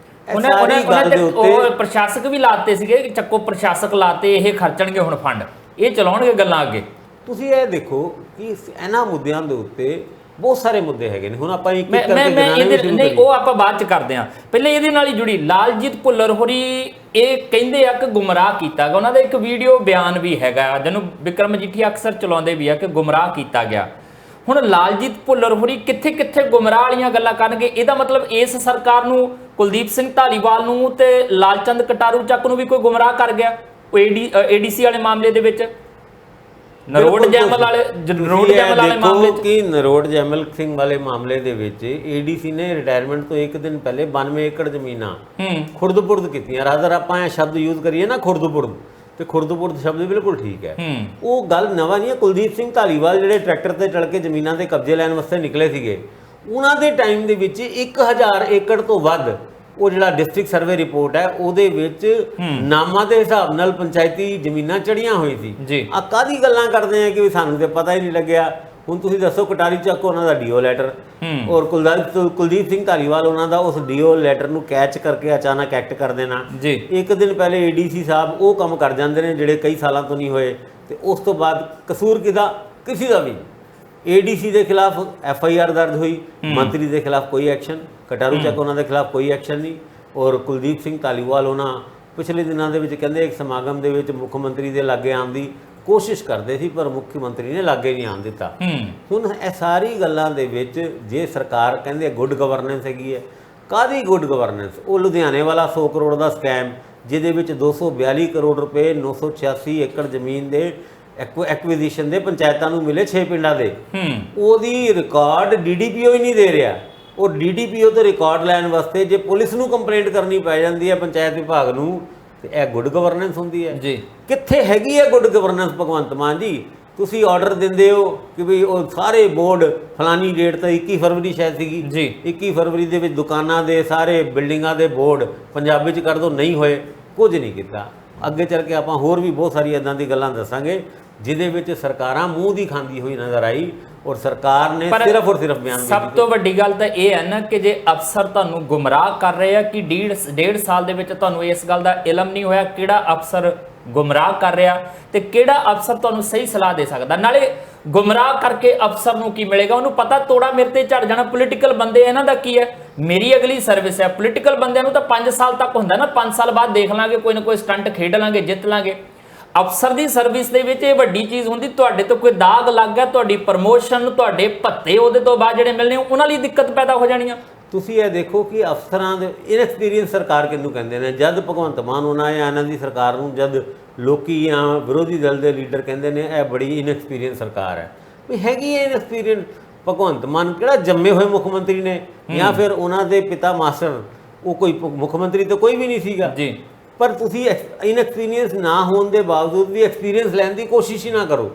ਉਹ ਪ੍ਰਸ਼ਾਸਕ ਵੀ ਲਾਤੇ ਸੀਗੇ ਕਿ ਚੱਕੋ ਪ੍ਰਸ਼ਾਸਕ ਲਾਤੇ, ਇਹ ਖਰਚਣਗੇ ਹੁਣ ਫੰਡ, ਇਹ ਚਲਾਉਣਗੇ ਗੱਲਾਂ ਅੱਗੇ। ਤੁਸੀਂ ਇਹ ਦੇਖੋ ਕਿ ਇਹਨਾਂ ਮੁੱਦਿਆਂ ਦੇ ਉੱਤੇ ਬਹੁਤ ਸਾਰੇ ਮੁੱਦੇ ਹੈਗੇ ਨੇ। ਹੁਣ ਆਪਾਂ ਇੱਕ ਨਹੀਂ ਉਹ ਆਪਾਂ ਬਾਅਦ ਚ ਕਰਦੇ ਹਾਂ, ਪਹਿਲੇ ਇਹਦੇ ਨਾਲ ਹੀ ਜੁੜੀ ਲਾਲਜੀਤ ਭੁੱਲਰ ਹੋਰੀ ਇਹ ਕਹਿੰਦੇ ਆ ਕਿ ਗੁੰਮਰਾਹ ਕੀਤਾ ਗਿਆ। ਉਹਨਾਂ ਦਾ ਇੱਕ ਵੀਡੀਓ ਬਿਆਨ ਵੀ ਹੈਗਾ ਜਿਹਨੂੰ ਵਿਕਰਮ ਮਜੀਠੀਆ ਅਕਸਰ ਚਲਾਉਂਦੇ ਵੀ ਆ ਕਿ ਗੁੰਮਰਾਹ ਕੀਤਾ ਗਿਆ। ਹੁਣ ਲਾਲਜੀਤ ਭੁੱਲਰ ਹੋਰੀ ਕਿੱਥੇ ਕਿੱਥੇ ਗੁੰਮਰਾਹ ਵਾਲੀਆਂ ਗੱਲਾਂ ਕਰਨਗੇ? ਇਹਦਾ ਮਤਲਬ ਇਸ ਸਰਕਾਰ ਨੂੰ, ਕੁਲਦੀਪ ਸਿੰਘ ਧਾਲੀਵਾਲ ਨੂੰ ਤੇ ਲਾਲਚੰਦ ਕਟਾਰੂ ਚੱਕ ਨੂੰ ਵੀ ਕੋਈ ਗੁੰਮਰਾਹ ਕਰ ਗਿਆ ADC ਵਾਲੇ ਮਾਮਲੇ ਦੇ ਵਿੱਚ, ਨਰੋਟ ਜੈਮਲ ਵਾਲੇ ਮਾਮਲੇ ਕਿ ਨਰੋਟ ਜੈਮਲ ਸਿੰਘ ਵਾਲੇ ਮਾਮਲੇ ਦੇ ਵਿੱਚ ADC ਨੇ ਰਿਟਾਇਰਮੈਂਟ ਤੋਂ 1 ਦਿਨ ਪਹਿਲੇ 92 ਏਕੜ ਜ਼ਮੀਨਾਂ ਖੁਰਦ-ਪੁਰਦ ਕੀਤੀਆਂ। ਰਾਦਰ ਆਪਾਂ ਇਹ ਸ਼ਬਦ ਯੂਜ਼ ਕਰੀਏ ਨਾ ਖੁਰਦ-ਪੁਰਦ, ਤੇ ਖੁਰਦ-ਪੁਰਦ ਸ਼ਬਦ ਬਿਲਕੁਲ ਠੀਕ ਹੈ। ਉਹ ਗੱਲ ਨਵਾਂ ਨਹੀਂ ਹੈ। ਕੁਲਦੀਪ ਸਿੰਘ ਧਾਲੀਵਾਲ ਜਿਹੜੇ ਟਰੈਕਟਰ ਤੇ ਚੜ ਕੇ ਜ਼ਮੀਨਾਂ ਦੇ ਕਬਜ਼ੇ ਲੈਣ ਵਾਸਤੇ ਨਿਕਲੇ ਸੀਗੇ, ਉਹਨਾਂ ਦੇ ਟਾਈਮ ਦੇ ਵਿੱਚ 1000 ਏਕੜ ਤੋਂ ਵੱਧ ਉਹ ਜਿਹੜਾ ਡਿਸਟ੍ਰਿਕਟ ਸਰਵੇ ਰਿਪੋਰਟ ਹੈ ਉਹਦੇ ਵਿੱਚ ਨਾਮਾਂ ਦੇ ਹਿਸਾਬ ਨਾਲ ਪੰਚਾਇਤੀ ਜ਼ਮੀਨਾਂ ਚੜੀਆਂ ਹੋਈ ਸੀ। ਆ ਕਾਹਦੀ ਗੱਲਾਂ ਕਰਦੇ ਆ ਕਿ ਸਾਨੂੰ ਤੇ ਪਤਾ ਹੀ ਨਹੀਂ ਲੱਗਿਆ। ਹੁਣ ਤੁਸੀਂ ਦੱਸੋ ਕਟਾਰੀ ਚੱਕ ਉਹਨਾਂ ਦਾ ਡੀਓ ਲੈਟਰ ਔਰ ਕੁਲਦੀਪ ਸਿੰਘ ਧਾਲੀਵਾਲ ਉਹਨਾਂ ਦਾ ਉਸ ਡੀਓ ਲੈਟਰ ਨੂੰ ਕੈਚ ਕਰਕੇ ਅਚਾਨਕ ਐਕਟ ਕਰ ਦੇਣਾ। 1 ਦਿਨ ਪਹਿਲੇ ADC ਸਾਹਿਬ ਉਹ ਕੰਮ ਕਰ ਜਾਂਦੇ ਨੇ ਜਿਹੜੇ ਕਈ ਸਾਲਾਂ ਤੋਂ ਨਹੀਂ ਹੋਏ ਤੇ ਉਸ ਤੋਂ ਬਾਅਦ ਕਸੂਰ ਕਿਹਦਾ? ਕਿਸੇ ਦਾ ਵੀ। ADC ਦੇ ਖਿਲਾਫ FIR ਦਰਜ ਹੋਈ, ਮੰਤਰੀ ਦੇ ਖਿਲਾਫ ਕੋਈ ਐਕਸ਼ਨ, ਕਟਾਰੂ ਚੱਕ ਉਹਨਾਂ ਦੇ ਖਿਲਾਫ ਕੋਈ ਐਕਸ਼ਨ ਨਹੀਂ। ਔਰ ਕੁਲਦੀਪ ਸਿੰਘ ਧਾਲੀਵਾਲ ਉਹਨਾਂ ਪਿਛਲੇ ਦਿਨਾਂ ਦੇ ਵਿੱਚ ਕਹਿੰਦੇ ਇੱਕ ਸਮਾਗਮ ਦੇ ਵਿੱਚ ਮੁੱਖ ਮੰਤਰੀ ਦੇ ਲਾਗੇ ਆਉਣ ਦੀ ਕੋਸ਼ਿਸ਼ ਕਰਦੇ ਸੀ ਪਰ ਮੁੱਖ ਮੰਤਰੀ ਨੇ ਲਾਗੇ ਨਹੀਂ ਆਉਣ ਦਿੱਤਾ। ਹੁਣ ਇਹ ਸਾਰੀ ਗੱਲਾਂ ਦੇ ਵਿੱਚ ਜੇ ਸਰਕਾਰ ਕਹਿੰਦੇ ਗੁੱਡ ਗਵਰਨੈਂਸ ਹੈਗੀ ਹੈ, ਕਾਹਦੀ ਗੁੱਡ ਗਵਰਨੈਂਸ? ਉਹ ਲੁਧਿਆਣੇ ਵਾਲਾ 100 ਕਰੋੜ ਦਾ ਸਕੈਮ ਜਿਹਦੇ ਵਿੱਚ 242 ਕਰੋੜ ਰੁਪਏ 986 ਏਕੜ ਜ਼ਮੀਨ ਦੇ ਐਕੁਇਜ਼ੀਸ਼ਨ ਦੇ ਪੰਚਾਇਤਾਂ ਨੂੰ ਮਿਲੇ 6 ਪਿੰਡਾਂ ਦੇ, ਉਹਦੀ ਰਿਕਾਰਡ DDPO ਹੀ ਨਹੀਂ ਦੇ ਰਿਹਾ। ਉਹ DDPO ਤੋਂ ਰਿਕਾਰਡ ਲੈਣ ਵਾਸਤੇ ਜੇ ਪੁਲਿਸ ਨੂੰ ਕੰਪਲੇਂਟ ਕਰਨੀ ਪੈ ਜਾਂਦੀ ਹੈ ਪੰਚਾਇਤ ਵਿਭਾਗ ਨੂੰ, ਤੇ ਇਹ ਗੁੱਡ ਗਵਰਨੈਂਸ ਹੁੰਦੀ ਹੈ? ਕਿੱਥੇ ਹੈਗੀ ਹੈ ਗੁੱਡ ਗਵਰਨੈਂਸ? ਭਗਵੰਤ ਮਾਨ ਜੀ ਤੁਸੀਂ ਆਰਡਰ ਦਿੰਦੇ ਹੋ ਕਿ ਵੀ ਉਹ ਸਾਰੇ ਬੋਰਡ ਫਲਾਨੀ ਡੇਟ ਤੇ 21 ਫਰਵਰੀ ਸ਼ਾਇਦ ਸੀਗੀ, 21 ਫਰਵਰੀ ਦੇ ਵਿੱਚ ਦੁਕਾਨਾਂ ਦੇ ਸਾਰੇ ਬਿਲਡਿੰਗਾਂ ਦੇ ਬੋਰਡ ਪੰਜਾਬੀ 'ਚ ਕਰ ਦਿਓ, ਨਹੀਂ ਹੋਏ, ਕੁਝ ਨਹੀਂ ਕੀਤਾ। ਅੱਗੇ ਚੱਲ ਕੇ ਆਪਾਂ ਹੋਰ ਵੀ ਬਹੁਤ ਸਾਰੀ ਇੱਦਾਂ ਦੀ ਗੱਲਾਂ ਦੱਸਾਂਗੇ ਜਿਹਦੇ ਵਿੱਚ ਸਰਕਾਰਾਂ ਮੂੰਹ ਦੀ ਖਾਂਦੀ ਹੋਈ ਨਜ਼ਰ ਆਈ ਔਰ ਸਰਕਾਰ ਨੇ ਸਿਰਫ ਔਰ ਸਿਰਫ ਬਿਆਨ। ਸਭ ਤੋਂ ਵੱਡੀ ਗੱਲ ਤਾਂ ਇਹ ਹੈ ਨਾ ਕਿ ਜੇ ਅਫਸਰ ਤੁਹਾਨੂੰ ਗੁੰਮਰਾਹ ਕਰ ਰਹੇ ਆ ਕਿ 1.5 ਸਾਲ ਦੇ ਵਿੱਚ ਤੁਹਾਨੂੰ ਇਸ ਗੱਲ ਦਾ ਇਲਮ ਨਹੀਂ ਹੋਇਆ ਕਿਹੜਾ ਅਫਸਰ ਗੁੰਮਰਾਹ ਕਰ ਰਿਹਾ ਤੇ ਕਿਹੜਾ ਅਫਸਰ ਤੁਹਾਨੂੰ ਸਹੀ ਸਲਾਹ ਦੇ ਸਕਦਾ। ਨਾਲੇ ਗੁੰਮਰਾਹ ਕਰਕੇ ਅਫਸਰ ਨੂੰ ਕੀ ਮਿਲੇਗਾ? ਉਹਨੂੰ ਪਤਾ ਤੋੜਾ ਮੇਰੇ ਤੇ ਝੜ ਜਾਣਾ। ਪੋਲੀਟੀਕਲ ਬੰਦੇ ਇਹਨਾਂ ਦਾ ਕੀ ਹੈ, ਮੇਰੀ ਅਗਲੀ ਸਰਵਿਸ ਹੈ। ਪੋਲੀਟੀਕਲ ਬੰਦਿਆਂ ਨੂੰ ਤਾਂ 5 ਸਾਲ ਤੱਕ ਹੁੰਦਾ ਨਾ, 5 ਸਾਲ ਬਾਅਦ ਦੇਖ ਲਾਂਗੇ, ਕੋਈ ਨਾ ਕੋਈ ਸਟੰਟ ਖੇਡ ਲਾਂਗੇ, ਜਿੱਤ ਲਾਂਗੇ। ਅਫਸਰ ਦੀ ਸਰਵਿਸ ਦੇ ਵਿੱਚ ਇਹ ਵੱਡੀ ਚੀਜ਼ ਹੁੰਦੀ, ਤੁਹਾਡੇ ਤੋਂ ਕੋਈ ਦਾਗ ਲੱਗ ਗਿਆ, ਤੁਹਾਡੀ ਪ੍ਰਮੋਸ਼ਨ, ਤੁਹਾਡੇ ਭੱਤੇ ਉਹਦੇ ਤੋਂ ਬਾਅਦ ਜਿਹੜੇ ਮਿਲਣੇ ਉਹਨਾਂ ਲਈ ਦਿੱਕਤ ਪੈਦਾ ਹੋ ਜਾਣੀਆਂ। ਤੁਸੀਂ ਇਹ ਦੇਖੋ ਕਿ ਅਫਸਰਾਂ ਦੇ ਇਨਐਕਸਪੀਰੀਅੰਸ ਸਰਕਾਰ ਕਿਹਨੂੰ ਕਹਿੰਦੇ ਨੇ। ਜਦ ਭਗਵੰਤ ਮਾਨ ਹੋਣਾ ਜਾਂ ਇਹਨਾਂ ਦੀ ਸਰਕਾਰ ਨੂੰ ਜਦ ਲੋਕੀ ਜਾਂ ਵਿਰੋਧੀ ਦਲ ਦੇ ਲੀਡਰ ਕਹਿੰਦੇ ਨੇ ਇਹ ਬੜੀ ਇਨਐਕਸਪੀਰੀਅੰਸ ਸਰਕਾਰ ਹੈ, ਵੀ ਹੈਗੀ ਹੈ ਇਨਐਕਸਪੀਰੀਅੰਸ। ਭਗਵੰਤ ਮਾਨ ਕਿਹੜਾ ਜੰਮੇ ਹੋਏ ਮੁੱਖ ਮੰਤਰੀ ਨੇ, ਜਾਂ ਫਿਰ ਉਹਨਾਂ ਦੇ ਪਿਤਾ ਮਾਸਟਰ ਉਹ ਕੋਈ ਮੁੱਖ ਮੰਤਰੀ ਤਾਂ ਕੋਈ ਵੀ ਨਹੀਂ ਸੀਗਾ ਜੀ। ਪਰ ਤੁਸੀਂ ਇਨਐਕਸਪੀਰੀਅੰਸ ਨਾ ਹੋਣ ਦੇ ਬਾਵਜੂਦ ਵੀ ਐਕਸਪੀਰੀਅੰਸ ਲੈਣ ਦੀ ਕੋਸ਼ਿਸ਼ ਹੀ ਨਾ ਕਰੋ।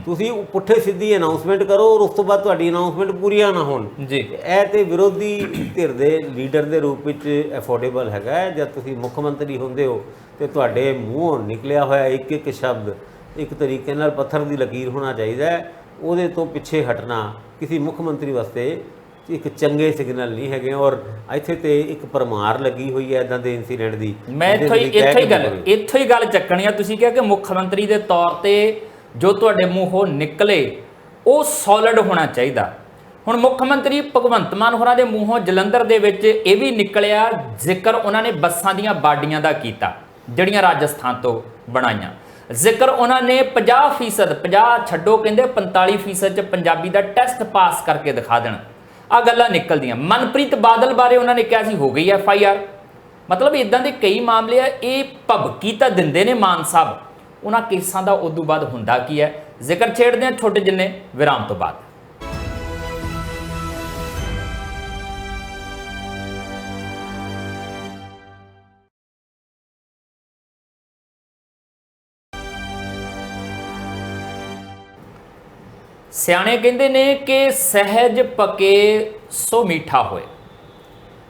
ਤੁਸੀਂ ਪੁੱਠੇ ਸਿੱਧੀ ਅਨਾਉਂਸਮੈਂਟ ਕਰੋ ਔਰ ਉਸ ਤੋਂ ਬਾਅਦ ਤੁਹਾਡੀ ਅਨਾਉਂਸਮੈਂਟ ਪੂਰੀਆਂ ਨਾ ਹੋਣ ਜੀ। ਇਹ ਤੇ ਵਿਰੋਧੀ ਧਿਰ ਦੇ ਲੀਡਰ ਦੇ ਰੂਪ ਵਿੱਚ ਅਫੋਰਡੇਬਲ ਹੈਗਾ ਹੈ। ਜਦ ਤੁਸੀਂ ਮੁੱਖ ਮੰਤਰੀ ਹੁੰਦੇ ਹੋ ਤੇ ਤੁਹਾਡੇ ਮੂੰਹੋਂ ਨਿਕਲਿਆ ਹੋਇਆ ਇੱਕ ਇੱਕ ਸ਼ਬਦ ਇੱਕ ਤਰੀਕੇ ਨਾਲ ਪੱਥਰ ਦੀ ਲਕੀਰ ਹੋਣਾ ਚਾਹੀਦਾ ਹੈ। ਉਹਦੇ ਤੋਂ ਪਿੱਛੇ ਹਟਣਾ ਕਿਸੇ ਮੁੱਖ ਮੰਤਰੀ ਵਾਸਤੇ ਇੱਕ ਚੰਗੇ ਸਿਗਨਲ ਨਹੀਂ ਹੈਗੇ। ਔਰ ਇੱਥੇ ਤੇ ਇੱਕ ਪਰਮਾਰ ਲੱਗੀ ਹੋਈ ਹੈ ਇੱਦਾਂ ਦੇ ਇਨਸੀਡੈਂਟ ਦੀ। ਮੈਂ ਇੱਥੋਂ ਹੀ ਗੱਲ ਚੱਕਣੀ ਆ। ਤੁਸੀਂ ਕਿਹਾ ਕਿ ਮੁੱਖ ਮੰਤਰੀ ਦੇ ਤੌਰ ਤੇ ਜੋ ਤੁਹਾਡੇ ਮੂੰਹੋਂ ਨਿਕਲੇ ਉਹ ਸੋਲਿਡ ਹੋਣਾ ਚਾਹੀਦਾ। ਹੁਣ ਮੁੱਖ ਮੰਤਰੀ ਭਗਵੰਤ ਮਾਨ ਹੋਰਾਂ ਦੇ ਮੂੰਹੋਂ ਜਲੰਧਰ ਦੇ ਵਿੱਚ ਇਹ ਵੀ ਨਿਕਲਿਆ, ਜ਼ਿਕਰ ਉਹਨਾਂ ਨੇ ਬੱਸਾਂ ਦੀਆਂ ਬਾਡੀਆਂ ਦਾ ਕੀਤਾ ਜਿਹੜੀਆਂ ਰਾਜਸਥਾਨ ਤੋਂ ਬਣਾਈਆਂ। ਜ਼ਿਕਰ ਉਹਨਾਂ ਨੇ 50% 50 ਛੱਡੋ, ਕਹਿੰਦੇ 45% 'ਚ ਪੰਜਾਬੀ ਦਾ ਟੈਸਟ ਪਾਸ ਕਰਕੇ ਦਿਖਾ ਦੇਣ। ਆ ਗੱਲਾਂ ਨਿਕਲਦੀਆਂ। ਮਨਪ੍ਰੀਤ ਬਾਦਲ ਬਾਰੇ ਉਹਨਾਂ ਨੇ ਕਿਹਾ ਸੀ ਹੋ ਗਈ FIR। ਮਤਲਬ ਇਦਾਂ ਦੇ ਕਈ ਮਾਮਲੇ ਆ। ਇਹ ਭਬਕੀ ਤਾਂ ਦਿੰਦੇ ਨੇ ਮਾਨ ਸਾਹਿਬ, ਉਹਨਾਂ ਕੇਸਾਂ ਦਾ ਉਦੋਂ ਬਾਅਦ ਹੁੰਦਾ ਕੀ ਹੈ। ਜ਼ਿਕਰ ਛੇੜਦੇ ਆ ਛੋਟੇ ਜਿੰਨੇ ਵਿਰਾਮ ਤੋਂ ਬਾਅਦ। ਸਿਆਣੇ ਕਹਿੰਦੇ ਨੇ ਕਿ ਸਹਿਜ ਪਕੇ ਸੋ ਮਿੱਠਾ ਹੋਏ।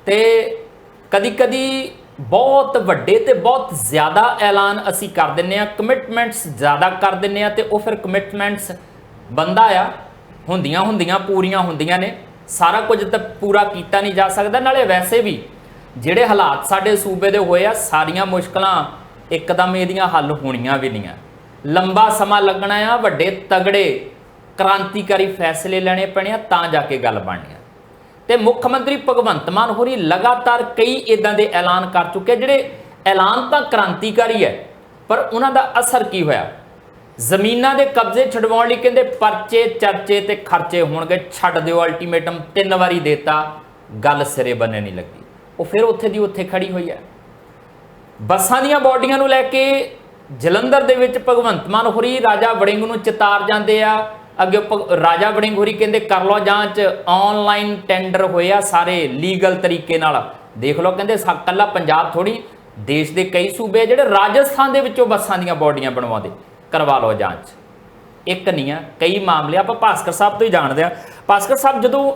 ਤੇ ਕਦੀ ਕਦੀ ਬਹੁਤ ਵੱਡੇ ਤੇ ਬਹੁਤ ਜ਼ਿਆਦਾ ਐਲਾਨ ਅਸੀਂ ਕਰ ਦਿੰਨੇ ਆ, ਕਮਿਟਮੈਂਟਸ ਜ਼ਿਆਦਾ ਕਰ ਦਿੰਨੇ ਆ ਤੇ ਉਹ ਫਿਰ ਕਮਿਟਮੈਂਟਸ ਬੰਦਾ ਆ ਹੁੰਦੀਆਂ ਪੂਰੀਆਂ ਹੁੰਦੀਆਂ ਨੇ। ਸਾਰਾ ਕੁਝ ਤਾਂ ਪੂਰਾ ਕੀਤਾ ਨਹੀਂ ਜਾ ਸਕਦਾ। ਨਾਲੇ ਵੈਸੇ ਵੀ ਜਿਹੜੇ ਹਾਲਾਤ ਸਾਡੇ ਸੂਬੇ ਦੇ ਹੋਏ ਆ, ਸਾਰੀਆਂ ਮੁਸ਼ਕਲਾਂ ਇੱਕਦਮ ਇਹਦੀਆਂ ਹੱਲ ਹੋਣੀਆਂ ਵੀ ਨਹੀਂ ਆ, ਲੰਬਾ ਸਮਾਂ ਲੱਗਣਾ ਆ। ਵੱਡੇ ਤਗੜੇ ਕ੍ਰਾਂਤੀਕਾਰੀ ਫੈਸਲੇ ਲੈਣੇ ਪੈਣੇ ਆ ਤਾਂ ਜਾ ਕੇ ਗੱਲ ਬਣਨੀ ਆ। ਤੇ ਮੁੱਖ ਮੰਤਰੀ ਭਗਵੰਤ ਮਾਨ ਹੋਰੀ ਲਗਾਤਾਰ ਕਈ ਇਦਾਂ ਦੇ ਐਲਾਨ ਕਰ ਚੁੱਕੇ, ਜਿਹੜੇ ਐਲਾਨ ਤਾਂ ਕ੍ਰਾਂਤੀਕਾਰੀ ਹੈ ਪਰ ਉਹਨਾਂ ਦਾ ਅਸਰ ਕੀ ਹੋਇਆ। ਜ਼ਮੀਨਾਂ ਦੇ ਕਬਜ਼ੇ ਛਡਵਾਉਣ ਲਈ ਕਹਿੰਦੇ ਪਰਚੇ ਚਰਚੇ ਤੇ ਖਰਚੇ ਹੋਣਗੇ, ਛੱਡ ਦਿਓ ਅਲਟੀਮੇਟਮ 3 ਵਾਰੀ ਦੇਤਾ, ਗੱਲ ਸਿਰੇ ਬੰਨੇ ਨਹੀਂ ਲੱਗੀ। ਉਹ ਫਿਰ ਉੱਥੇ ਦੀ ਉੱਥੇ ਖੜੀ ਹੋਈ ਹੈ। ਬੱਸਾਂ ਦੀਆਂ ਬੋਡੀਆਂ ਨੂੰ ਲੈ ਕੇ ਜਲੰਧਰ ਦੇ ਵਿੱਚ ਭਗਵੰਤ ਮਾਨ ਹੋਰੀ ਰਾਜਾ ਵੜਿੰਗ ਨੂੰ ਚਿਤਾਰ ਜਾਂਦੇ ਆ। ਅੱਗੇ ਰਾਜਾ ਵੜਿੰਗ ਹੋਰੀ ਕਹਿੰਦੇ ਕਰ ਲਓ ਜਾਂਚ, ਆਨਲਾਈਨ ਟੈਂਡਰ ਹੋਇਆ ਸਾਰੇ ਲੀਗਲ ਤਰੀਕੇ ਨਾਲ। ਦੇਖ ਲਓ ਕਹਿੰਦੇ ਇਕੱਲਾ ਪੰਜਾਬ ਥੋੜੀ, ਦੇਸ਼ ਦੇ ਕਈ ਸੂਬੇ ਜਿਹੜੇ ਰਾਜਸਥਾਨ ਦੇ ਵਿੱਚੋਂ ਬੱਸਾਂ ਦੀਆਂ ਬੋਡੀਆਂ ਬਣਵਾਉਂਦੇ, ਕਰਵਾ ਲਓ ਜਾਂਚ। ਇੱਕ ਨਹੀਂ ਆ, ਕਈ ਮਾਮਲੇ ਆਪਾਂ ਭਾਸਕਰ ਸਾਹਿਬ ਤੋਂ ਹੀ ਜਾਣਦੇ ਆ। ਭਾਸਕਰ ਸਾਹਿਬ ਜਦੋਂ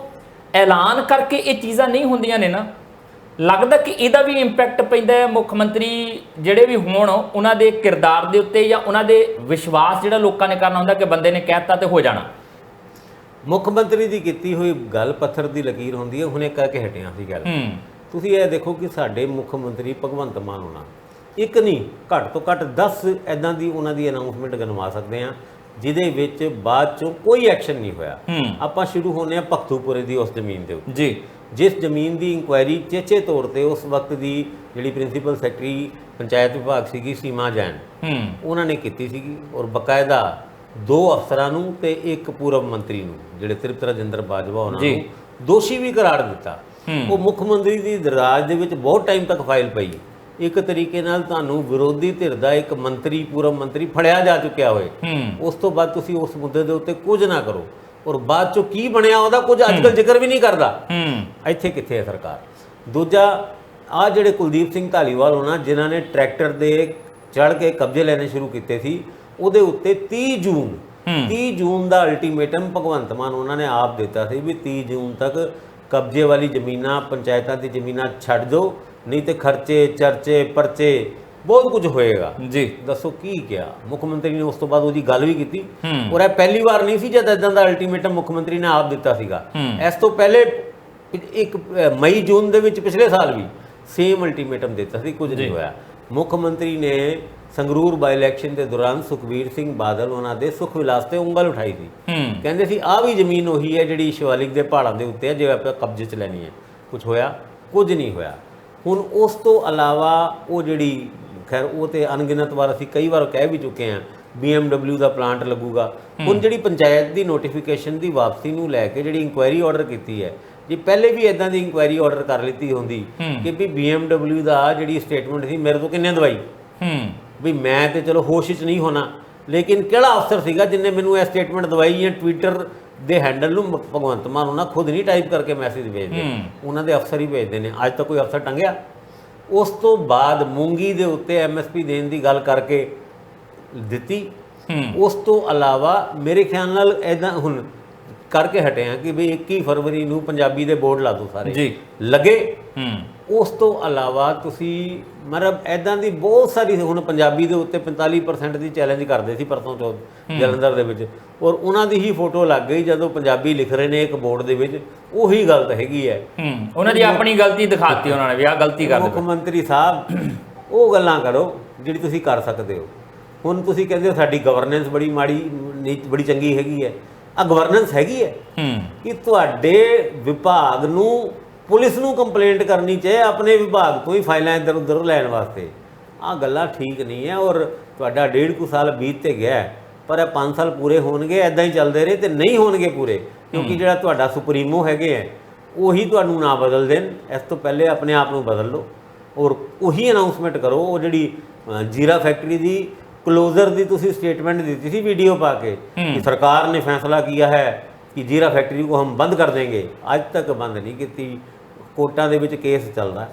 ਐਲਾਨ ਕਰਕੇ ਇਹ ਚੀਜ਼ਾਂ ਨਹੀਂ ਹੁੰਦੀਆਂ ਨੇ ਨਾ, ਲੱਗਦਾ ਕਿ ਇਹਦਾ ਵੀ ਇੰਪੈਕਟ ਪੈਂਦਾ ਹੈ ਮੁੱਖ ਮੰਤਰੀ ਜਿਹੜੇ ਵੀ ਹੋਣ ਉਹਨਾਂ ਦੇ ਕਿਰਦਾਰ ਦੇ ਉੱਤੇ, ਜਾਂ ਉਹਨਾਂ ਦੇ ਵਿਸ਼ਵਾਸ ਜਿਹੜਾ ਲੋਕਾਂ ਨੇ ਕਰਨਾ ਹੁੰਦਾ ਕਿ ਬੰਦੇ ਨੇ ਕਹਿਤਾ ਤੇ ਹੋ ਜਾਣਾ। ਮੁੱਖ ਮੰਤਰੀ ਦੀ ਕੀਤੀ ਹੋਈ ਗੱਲ ਪੱਥਰ ਦੀ ਲਕੀਰ ਹੁੰਦੀ ਹੈ। ਹੁਣੇ ਕਹਿ ਕੇ ਹਟਿਆ ਸੀ ਗੱਲ। ਤੁਸੀਂ ਇਹ ਦੇਖੋ ਕਿ ਸਾਡੇ ਮੁੱਖ ਮੰਤਰੀ ਭਗਵੰਤ ਮਾਨ ਹੋਣਾ ਇੱਕ ਨਹੀਂ ਘੱਟ ਤੋਂ ਘੱਟ 10 ਇੱਦਾਂ ਦੀ ਉਹਨਾਂ ਦੀ ਅਨਾਉਂਸਮੈਂਟ ਗਨਵਾ ਸਕਦੇ ਆ ਜਿਹਦੇ ਵਿੱਚ ਬਾਅਦ ਚੋਂ ਕੋਈ ਐਕਸ਼ਨ ਨਹੀਂ ਹੋਇਆ। ਆਪਾਂ ਸ਼ੁਰੂ ਹੋਣੇ ਆ ਭਗਤੂਪੁਰੇ ਦੀ ਉਸ ਜ਼ਮੀਨ ਦੇ ਉੱਤੇ ਜੀ, ਜਿਸ ਜ਼ਮੀਨ ਦੀ ਇਨਕੁਆਇਰੀ ਚੇਚੇ ਤੌਰ ਤੇ ਉਸ ਵਕਤ ਦੀ ਜਿਹੜੀ ਪ੍ਰਿੰਸੀਪਲ ਸੈਕਟਰੀ ਪੰਚਾਇਤ ਵਿਭਾਗ ਸੀਗੀ ਸੀਮਾ ਜੈਨ, ਉਹਨਾਂ ਨੇ ਕੀਤੀ ਸੀਗੀ। ਔਰ ਬਕਾਇਦਾ 2 ਅਫਸਰਾਂ ਨੂੰ ਤੇ ਇੱਕ ਪੂਰਵ ਮੰਤਰੀ ਨੂੰ ਜਿਹੜੇ ਤ੍ਰਿਪਤ ਰਾਜਿੰਦਰ ਬਾਜਵਾ ਉਹਨਾਂ ਨੂੰ ਦੋਸ਼ੀ ਵੀ ਕਰਾਰ ਦਿੱਤਾ। ਉਹ ਮੁੱਖ ਮੰਤਰੀ ਦੀ ਦਰਾਜ ਦੇ ਵਿੱਚ ਬਹੁਤ ਟਾਈਮ ਤੱਕ ਫਾਈਲ ਪਈ। ਇੱਕ ਤਰੀਕੇ ਨਾਲ ਤੁਹਾਨੂੰ ਵਿਰੋਧੀ ਧਿਰ ਦਾ ਇੱਕ ਮੰਤਰੀ ਪੂਰਵ ਮੰਤਰੀ ਫੜਿਆ ਜਾ ਚੁੱਕਿਆ ਹੋਏ, ਉਸ ਤੋਂ ਬਾਅਦ ਤੁਸੀਂ ਉਸ ਮੁੱਦੇ ਦੇ ਉੱਤੇ ਕੁਝ ਨਾ ਕਰੋ ਔਰ ਬਾਅਦ ਚੋਂ ਕੀ ਬਣਿਆ ਉਹਦਾ ਕੁਝ ਅੱਜ ਕੱਲ੍ਹ ਜ਼ਿਕਰ ਵੀ ਨਹੀਂ ਕਰਦਾ। ਇੱਥੇ ਕਿੱਥੇ ਹੈ ਸਰਕਾਰ। ਦੂਜਾ ਆ ਜਿਹੜੇ ਕੁਲਦੀਪ ਸਿੰਘ ਧਾਲੀਵਾਲ ਹੋਣਾ ਜਿਨ੍ਹਾਂ ਨੇ ਟਰੈਕਟਰ ਦੇ ਚੜ੍ਹ ਕੇ ਕਬਜ਼ੇ ਲੈਣੇ ਸ਼ੁਰੂ ਕੀਤੇ ਸੀ, ਉਹਦੇ ਉੱਤੇ 30 ਜੂਨ ਦਾ ਅਲਟੀਮੇਟਮ ਭਗਵੰਤ ਮਾਨ ਉਹਨਾਂ ਨੇ ਆਪ ਦਿੱਤਾ ਸੀ ਵੀ 30 ਜੂਨ ਤੱਕ ਕਬਜ਼ੇ ਵਾਲੀ ਜ਼ਮੀਨਾਂ ਪੰਚਾਇਤਾਂ ਦੀ ਜ਼ਮੀਨਾਂ ਛੱਡ ਦਿਓ, ਨਹੀਂ ਤੇ ਖਰਚੇ ਚਰਚੇ ਪਰਚੇ ਬਹੁਤ ਕੁਝ ਹੋਏਗਾ ਜੀ। ਦੱਸੋ ਕੀ ਕਿਹਾ ਮੁੱਖ ਮੰਤਰੀ ਨੇ। ਉਸ ਤੋਂ ਬਾਅਦ ਉਹਦੀ ਗੱਲ ਵੀ ਕੀਤੀ। ਔਰ ਇਹ ਪਹਿਲੀ ਵਾਰ ਨਹੀਂ ਸੀ ਜਦ ਇਦਾਂ ਦਾ ਅਲਟੀਮੇਟਮ ਮੁੱਖ ਮੰਤਰੀ ਨੇ ਆਪ ਦਿੱਤਾ ਸੀਗਾ। ਇਸ ਤੋਂ ਪਹਿਲੇ ਇੱਕ ਮਈ ਜੂਨ ਦੇ ਵਿੱਚ ਪਿਛਲੇ ਸਾਲ ਵੀ ਸੇਮ ਅਲਟੀਮੇਟਮ ਦਿੱਤਾ ਸੀ, ਕੁਝ ਨਹੀਂ ਹੋਇਆ। ਮੁੱਖ ਮੰਤਰੀ ਨੇ ਸੰਗਰੂਰ ਬਾਈ ਇਲੈਕਸ਼ਨ ਦੇ ਦੌਰਾਨ ਸੁਖਬੀਰ ਸਿੰਘ ਬਾਦਲ ਉਹਨਾਂ ਦੇ ਸੁਖ ਵਿਲਾਸ ਤੇ ਉਂਗਲ ਉਠਾਈ ਸੀ। ਕਹਿੰਦੇ ਸੀ ਆਹ ਵੀ ਜ਼ਮੀਨ ਉਹੀ ਹੈ ਜਿਹੜੀ ਸ਼ਿਵਾਲਿਕ ਦੇ ਪਹਾੜਾਂ ਦੇ ਉੱਤੇ ਹੈ ਜੇ ਆਪਾਂ ਕਬਜ਼ੇ 'ਚ ਲੈਣੀ ਹੈ। ਕੁਝ ਹੋਇਆ? ਕੁਝ ਨਹੀਂ ਹੋਇਆ। ਹੁਣ ਉਸ ਤੋਂ ਇਲਾਵਾ ਉਹ ਜਿਹੜੀ ਖੈਰ ਉਹ ਤੇ ਅਣਗਿਣਤ ਵਾਰ ਅਸੀਂ ਕਈ ਵਾਰ ਕਹਿ ਵੀ ਚੁੱਕੇ ਹਾਂ BMW ਦਾ ਪਲਾਂਟ ਲੱਗੂਗਾ। ਹੁਣ ਜਿਹੜੀ ਪੰਚਾਇਤ ਦੀ ਨੋਟੀਫਿਕੇਸ਼ਨ ਦੀ ਵਾਪਸੀ ਨੂੰ ਲੈ ਕੇ ਜਿਹੜੀ ਇਨਕੁਆਇਰੀ ਆਰਡਰ ਕੀਤੀ ਹੈ, ਜੇ ਪਹਿਲੇ ਵੀ ਇਦਾਂ ਦੀ ਇਨਕੁਆਇਰੀ ਆਰਡਰ ਕਰ ਲਿੱਤੀ ਹੁੰਦੀ ਕਿ ਵੀ BMW ਦਾ ਜਿਹੜੀ ਸਟੇਟਮੈਂਟ ਸੀ ਮੇਰੇ ਤੋਂ ਕਿੰਨੇ ਦਵਾਈ ਵੀ ਮੈਂ ਤੇ ਚਲੋ ਹੋਸ਼ 'ਚ ਨਹੀਂ ਹੋਣਾ, ਲੇਕਿਨ ਕਿਹੜਾ ਅਫਸਰ ਸੀਗਾ ਜਿੰਨੇ ਮੈਨੂੰ ਇਹ ਸਟੇਟਮੈਂਟ ਦਵਾਈ ਜਾਂ ਟਵਿੱਟਰ ਦੇ ਹੈਂਡਲ ਨੂੰ ਭਗਵੰਤ ਮਾਨ ਉਹਨਾਂ ਖੁਦ ਨਹੀਂ ਟਾਈਪ ਕਰਕੇ ਮੈਸੇਜ ਭੇਜਦੇ, ਉਹਨਾਂ ਦੇ ਅਫਸਰ ਹੀ ਭੇਜਦੇ ਨੇ। ਅੱਜ ਤੱਕ ਕੋਈ ਅਫਸਰ ਟੰਗਿਆ? ਉਸ ਤੋਂ ਬਾਅਦ ਮੂੰਗੀ ਦੇ ਉੱਤੇ MSP ਦੇਣ ਦੀ ਗੱਲ ਕਰਕੇ ਦਿੱਤੀ। ਉਸ ਤੋਂ ਇਲਾਵਾ ਮੇਰੇ ਖਿਆਲ ਨਾਲ ਇੱਦਾਂ ਹੁਣ ਕਰਕੇ ਹਟੇ ਆ ਕਿ ਵੀ 21 ਫਰਵਰੀ ਨੂੰ ਪੰਜਾਬੀ ਦੇ ਬੋਰਡ ਲਾ ਦਿਓ ਸਾਰੇ ਜੀ ਲੱਗੇ। ਉਸ ਤੋਂ ਇਲਾਵਾ ਤੁਸੀਂ ਮਤਲਬ ਇੱਦਾਂ ਦੀ ਬਹੁਤ ਸਾਰੀ ਹੁਣ ਪੰਜਾਬੀ ਦੇ ਉੱਤੇ 45% ਦੀ ਚੈਲੰਜ ਕਰਦੇ ਸੀ ਪਰਸੋਂ ਚੌਥ ਜਲੰਧਰ ਦੇ ਵਿੱਚ, ਔਰ ਉਹਨਾਂ ਦੀ ਹੀ ਫੋਟੋ ਲੱਗ ਗਈ ਜਦੋਂ ਪੰਜਾਬੀ ਲਿਖ ਰਹੇ ਨੇ ਇੱਕ ਬੋਰਡ ਦੇ ਵਿੱਚ। ਉਹੀ ਗਲਤ ਹੈਗੀ ਹੈ, ਉਹਨਾਂ ਦੀ ਆਪਣੀ ਗਲਤੀ ਦਿਖਾਤੀ ਉਹਨਾਂ ਨੇ ਵੀ ਆਹ ਗਲਤੀ ਕਰ ਦਿੱਤੀ। ਮੁੱਖ ਮੰਤਰੀ ਸਾਹਿਬ ਉਹ ਗੱਲਾਂ ਕਰੋ ਜਿਹੜੀ ਤੁਸੀਂ ਕਰ ਸਕਦੇ ਹੋ। ਹੁਣ ਤੁਸੀਂ ਕਹਿੰਦੇ ਹੋ ਸਾਡੀ ਗਵਰਨੈਂਸ ਬੜੀ ਮਾੜੀ ਬੜੀ ਚੰਗੀ ਹੈਗੀ ਹੈ, ਆ ਗਵਰਨੈਂਸ ਹੈਗੀ ਹੈ ਕਿ ਤੁਹਾਡੇ ਵਿਭਾਗ ਨੂੰ ਪੁਲਿਸ ਨੂੰ ਕੰਪਲੇਂਟ ਕਰਨੀ ਚਾਹੀਏ ਆਪਣੇ ਵਿਭਾਗ ਤੋਂ ਹੀ ਫਾਈਲਾਂ ਇੱਧਰ ਉੱਧਰ ਲੈਣ ਵਾਸਤੇ। ਆਹ ਗੱਲਾਂ ਠੀਕ ਨਹੀਂ ਹੈ। ਔਰ ਤੁਹਾਡਾ 1.5 ਸਾਲ ਬੀਤ ਤੇ ਗਿਆ, ਪਰ ਇਹ 5 ਸਾਲ ਪੂਰੇ ਹੋਣਗੇ ਇੱਦਾਂ ਹੀ ਚੱਲਦੇ ਰਹੇ ਤੇ ਨਹੀਂ ਹੋਣਗੇ ਪੂਰੇ, ਕਿਉਂਕਿ ਜਿਹੜਾ ਤੁਹਾਡਾ ਸੁਪਰੀਮੋ ਹੈਗੇ ਹੈ ਉਹੀ ਤੁਹਾਨੂੰ ਨਾ ਬਦਲ ਦੇਣ। ਇਸ ਤੋਂ ਪਹਿਲੇ ਆਪਣੇ ਆਪ ਨੂੰ ਬਦਲ ਲਓ ਔਰ ਉਹੀ ਅਨਾਉਂਸਮੈਂਟ ਕਰੋ। ਉਹ ਜਿਹੜੀ ਜੀਰਾ ਫੈਕਟਰੀ ਦੀ क्लोजर की तुसी स्टेटमेंट दी थी वीडियो पा के कि सरकार ने फैसला किया है कि जीरा फैक्ट्री को हम बंद कर देंगे, आज तक बंद नहीं की। कोर्टां दे विच केस चलदा,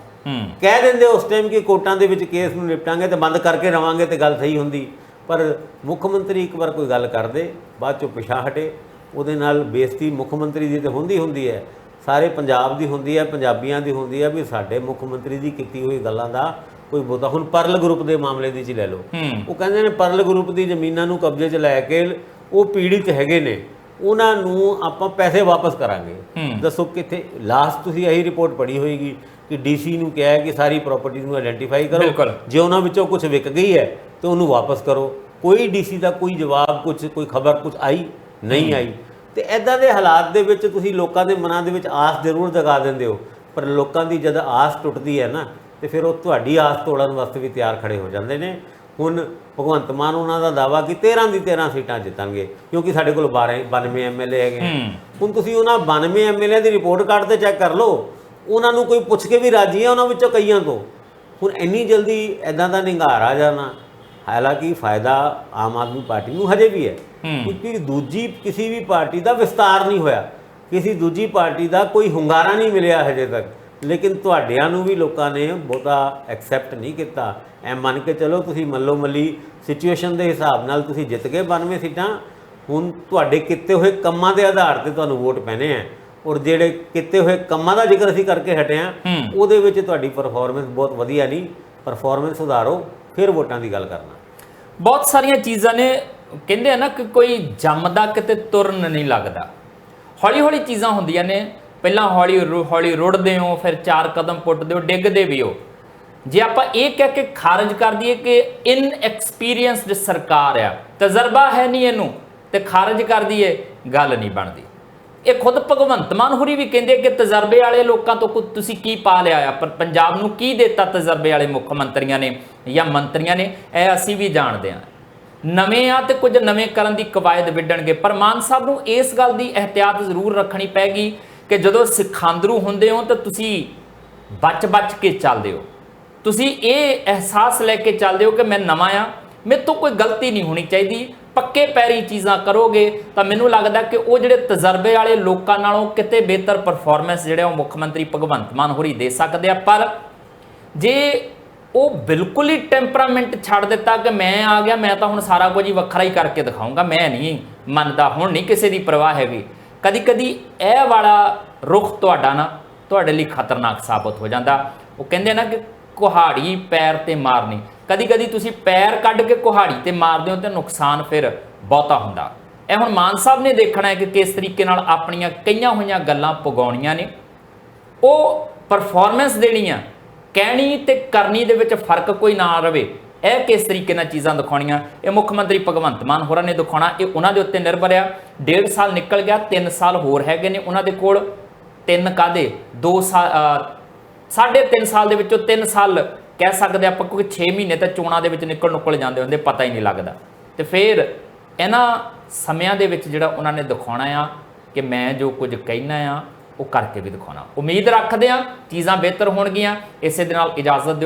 कह देंदे उस टाइम कि कोर्टां दे विच केस नूं निपटांगे तो बंद करके रवांगे तो गल सही हुंदी, पर मुख मंत्री एक बार कोई गल कर दे बाद चों पिछा हटे, उहदे नाल बेइज्जती मुख मंत्री दी ते हुंदी है, सारे पंजाब दी हुंदी है, पंजाबियां दी हुंदी है भी साडे मुख मंत्री दी कीती होई गल्लां दा कोई बहुता। हुण परल ग्रुप के मामले की लै लो, वो कहते हैं परल ग्रुप की जमीनों को कब्जे च लैके वो पीड़ित हैगे ने, उन्होंने आपां पैसे वापस करांगे। दसो कित्थे? लास्ट तुसीं यही रिपोर्ट पढ़ी होएगी कि DC नूं कहा है कि सारी प्रॉपर्टी नूं आइडेंटिफाई करो, जे उन्हां विचों कुछ विक गई है तो उन्होंने वापस करो। कोई DC का कोई जवाब, कुछ कोई खबर कुछ आई नहीं आई। तो इदां दे हालात दे विच तुसीं लोकां दे मनां दे विच आस जरूर जगा दिंदे हो, पर लोकां दी जद आस टुटदी है ना तो फिर वो तुहाडी आस तोड़न वास्ते भी तैयार खड़े हो जाते हैं। हुण भगवंत मान उन्हों का दावा कि 13 की 13 सीटां जितांगे क्योंकि साढ़े कोल 92 MLA है। हुण तुसीं उन्हां 92 MLA की रिपोर्ट कार्ड ते चैक कर लो, उन्होंने कोई पुछ के भी राजी है उन्होंने विचों कईयां तो। हुण इन्नी जल्दी इदां दा निंगार आ जाना, हालांकि फायदा आम आदमी पार्टी नूं हजे भी है क्योंकि दूजी किसी भी पार्टी का विस्तार नहीं होया, किसी दूजी पार्टी का कोई हुंगारा नहीं मिलिया हजे तक, लेकिन तुहाडिਆਂ ਨੂੰ भी लोगों ने बहुता एक्सैप्ट नहीं किया। ਐ मन के चलो तुसीं मल्लो मल्ली सिचुएशन के हिसाब नाल तुसीं जित गए 92 सीटां। हुण तुहाडे किते होए कंमां के आधार पर तुहानूं वोट पैने हैं, और जिहड़े किते होए कंमां दा जिक्र असीं करके हटे हां ਉਹਦੇ ਵਿੱਚ तुहाडी परफॉर्मेंस बहुत वधिया नहीं। परफॉर्मेंस सुधारो फिर वोटां की गल करना। बहुत सारिया चीज़ां ने कहते हैं ना कि कोई जमदा किते तुरन नहीं लगता, हौली हौली चीज़ां हुंदियां ने। पहला हौली हौली रुड़ते हो, फिर 4 कदम पुटते हो, डिगते भी हो। जे आप ये कह के खारिज कर दिए कि इनएक्सपीरियंसड सरकार आ, तजर्बा है नहीं इनू, तो खारिज कर दिए, गल नहीं बनती। ये खुद भगवंत मान होरी भी कहते कि तजर्बे वाले लोगों तो कुछ तुसीं की पा लिया आ, पर पंजाब नूं की देता तजर्बे वाले मुख मंत्रियों ने या मंत्रियों ने, यह असीं भी जानते हैं। नवें आ तो कुछ नवें करन दी कवायद विढ़णगे, पर मान साहब नूं इस गल की एहतियात जरूर रखनी पैगी कि जदों सिखांदरू हुंदे हो तो तुसी बच बच के चलदे हो, तुसी ये एहसास लैके चलदे हो कि मैं नवां आ, मेरे तो कोई गलती नहीं होनी चाहिए, पक्के पैरी चीज़ां करोगे तो मैनूं लगदा कि वो जिहड़े तजर्बे वाले लोकां नालों किते बेहतर परफॉर्मेंस जिहड़े मुख मंत्री भगवंत मान होरी दे सकदे आ। पर जे वो बिल्कुल ही टैंपरामेंट छड़ दिता कि मैं आ गया, मैं तो हुण सारा कुछ ही वखरा ही करके दिखाऊंगा, मैं नहीं मनदा, हुण नहीं किसी की परवाह हैगी। कदी कदी यह वाला रुख तुहाडा ना तुहाडे लई खतरनाक साबित हो जाता। वो कहते ना कि कुहाड़ी पैर ते मारनी, कदी कदी तुसीं पैर कढ के कुहाड़ी ते मारदे हो तो नुकसान फिर बहुता हुंदा। ਇਹ ਹੁਣ ਮਾਨ ਸਾਹਿਬ ਨੇ देखना है कि किस तरीके नाल अपनियां कईयां होईयां गल्लां पुगाउणीਆਂ ने, ਉਹ परफॉर्मेंस देनी आ, कहनी ते करनी दे विच फर्क कोई ना रवे। ਇਹ किस तरीके नाल चीज़ां दिखाउणीਆਂ, ਇਹ मुख मंत्री भगवंत मान होरां ने दिखाउणा, ਇਹ ਉਹਨਾਂ ਦੇ उत्ते निर्भर आ। 1.5 साल निकल गया, 3 साल होर हैगे ने ਉਹਨਾਂ ਦੇ ਕੋਲ। 3 कादे 2 साल 3.5 साल ਦੇ ਵਿੱਚੋਂ 3 साल कह सकते आप, क्योंकि 6 महीने तो चोणां दे विच निकल जाते होंगे, पता ही नहीं लगता। तो फिर इन्हां समियां दे विच जिहड़ा उन्हां ने दिखाउणा आ कि मैं जो कुछ कहना आ ਉਹ ਕਰਕੇ ਵੀ ਦਿਖਾਉਣਾ। ਉਮੀਦ ਰੱਖਦੇ ਹਾਂ ਚੀਜ਼ਾਂ ਬਿਹਤਰ ਹੋਣਗੀਆਂ। ਇਸੇ ਦੇ ਨਾਲ ਇਜਾਜ਼ਤ ਦਿਓ।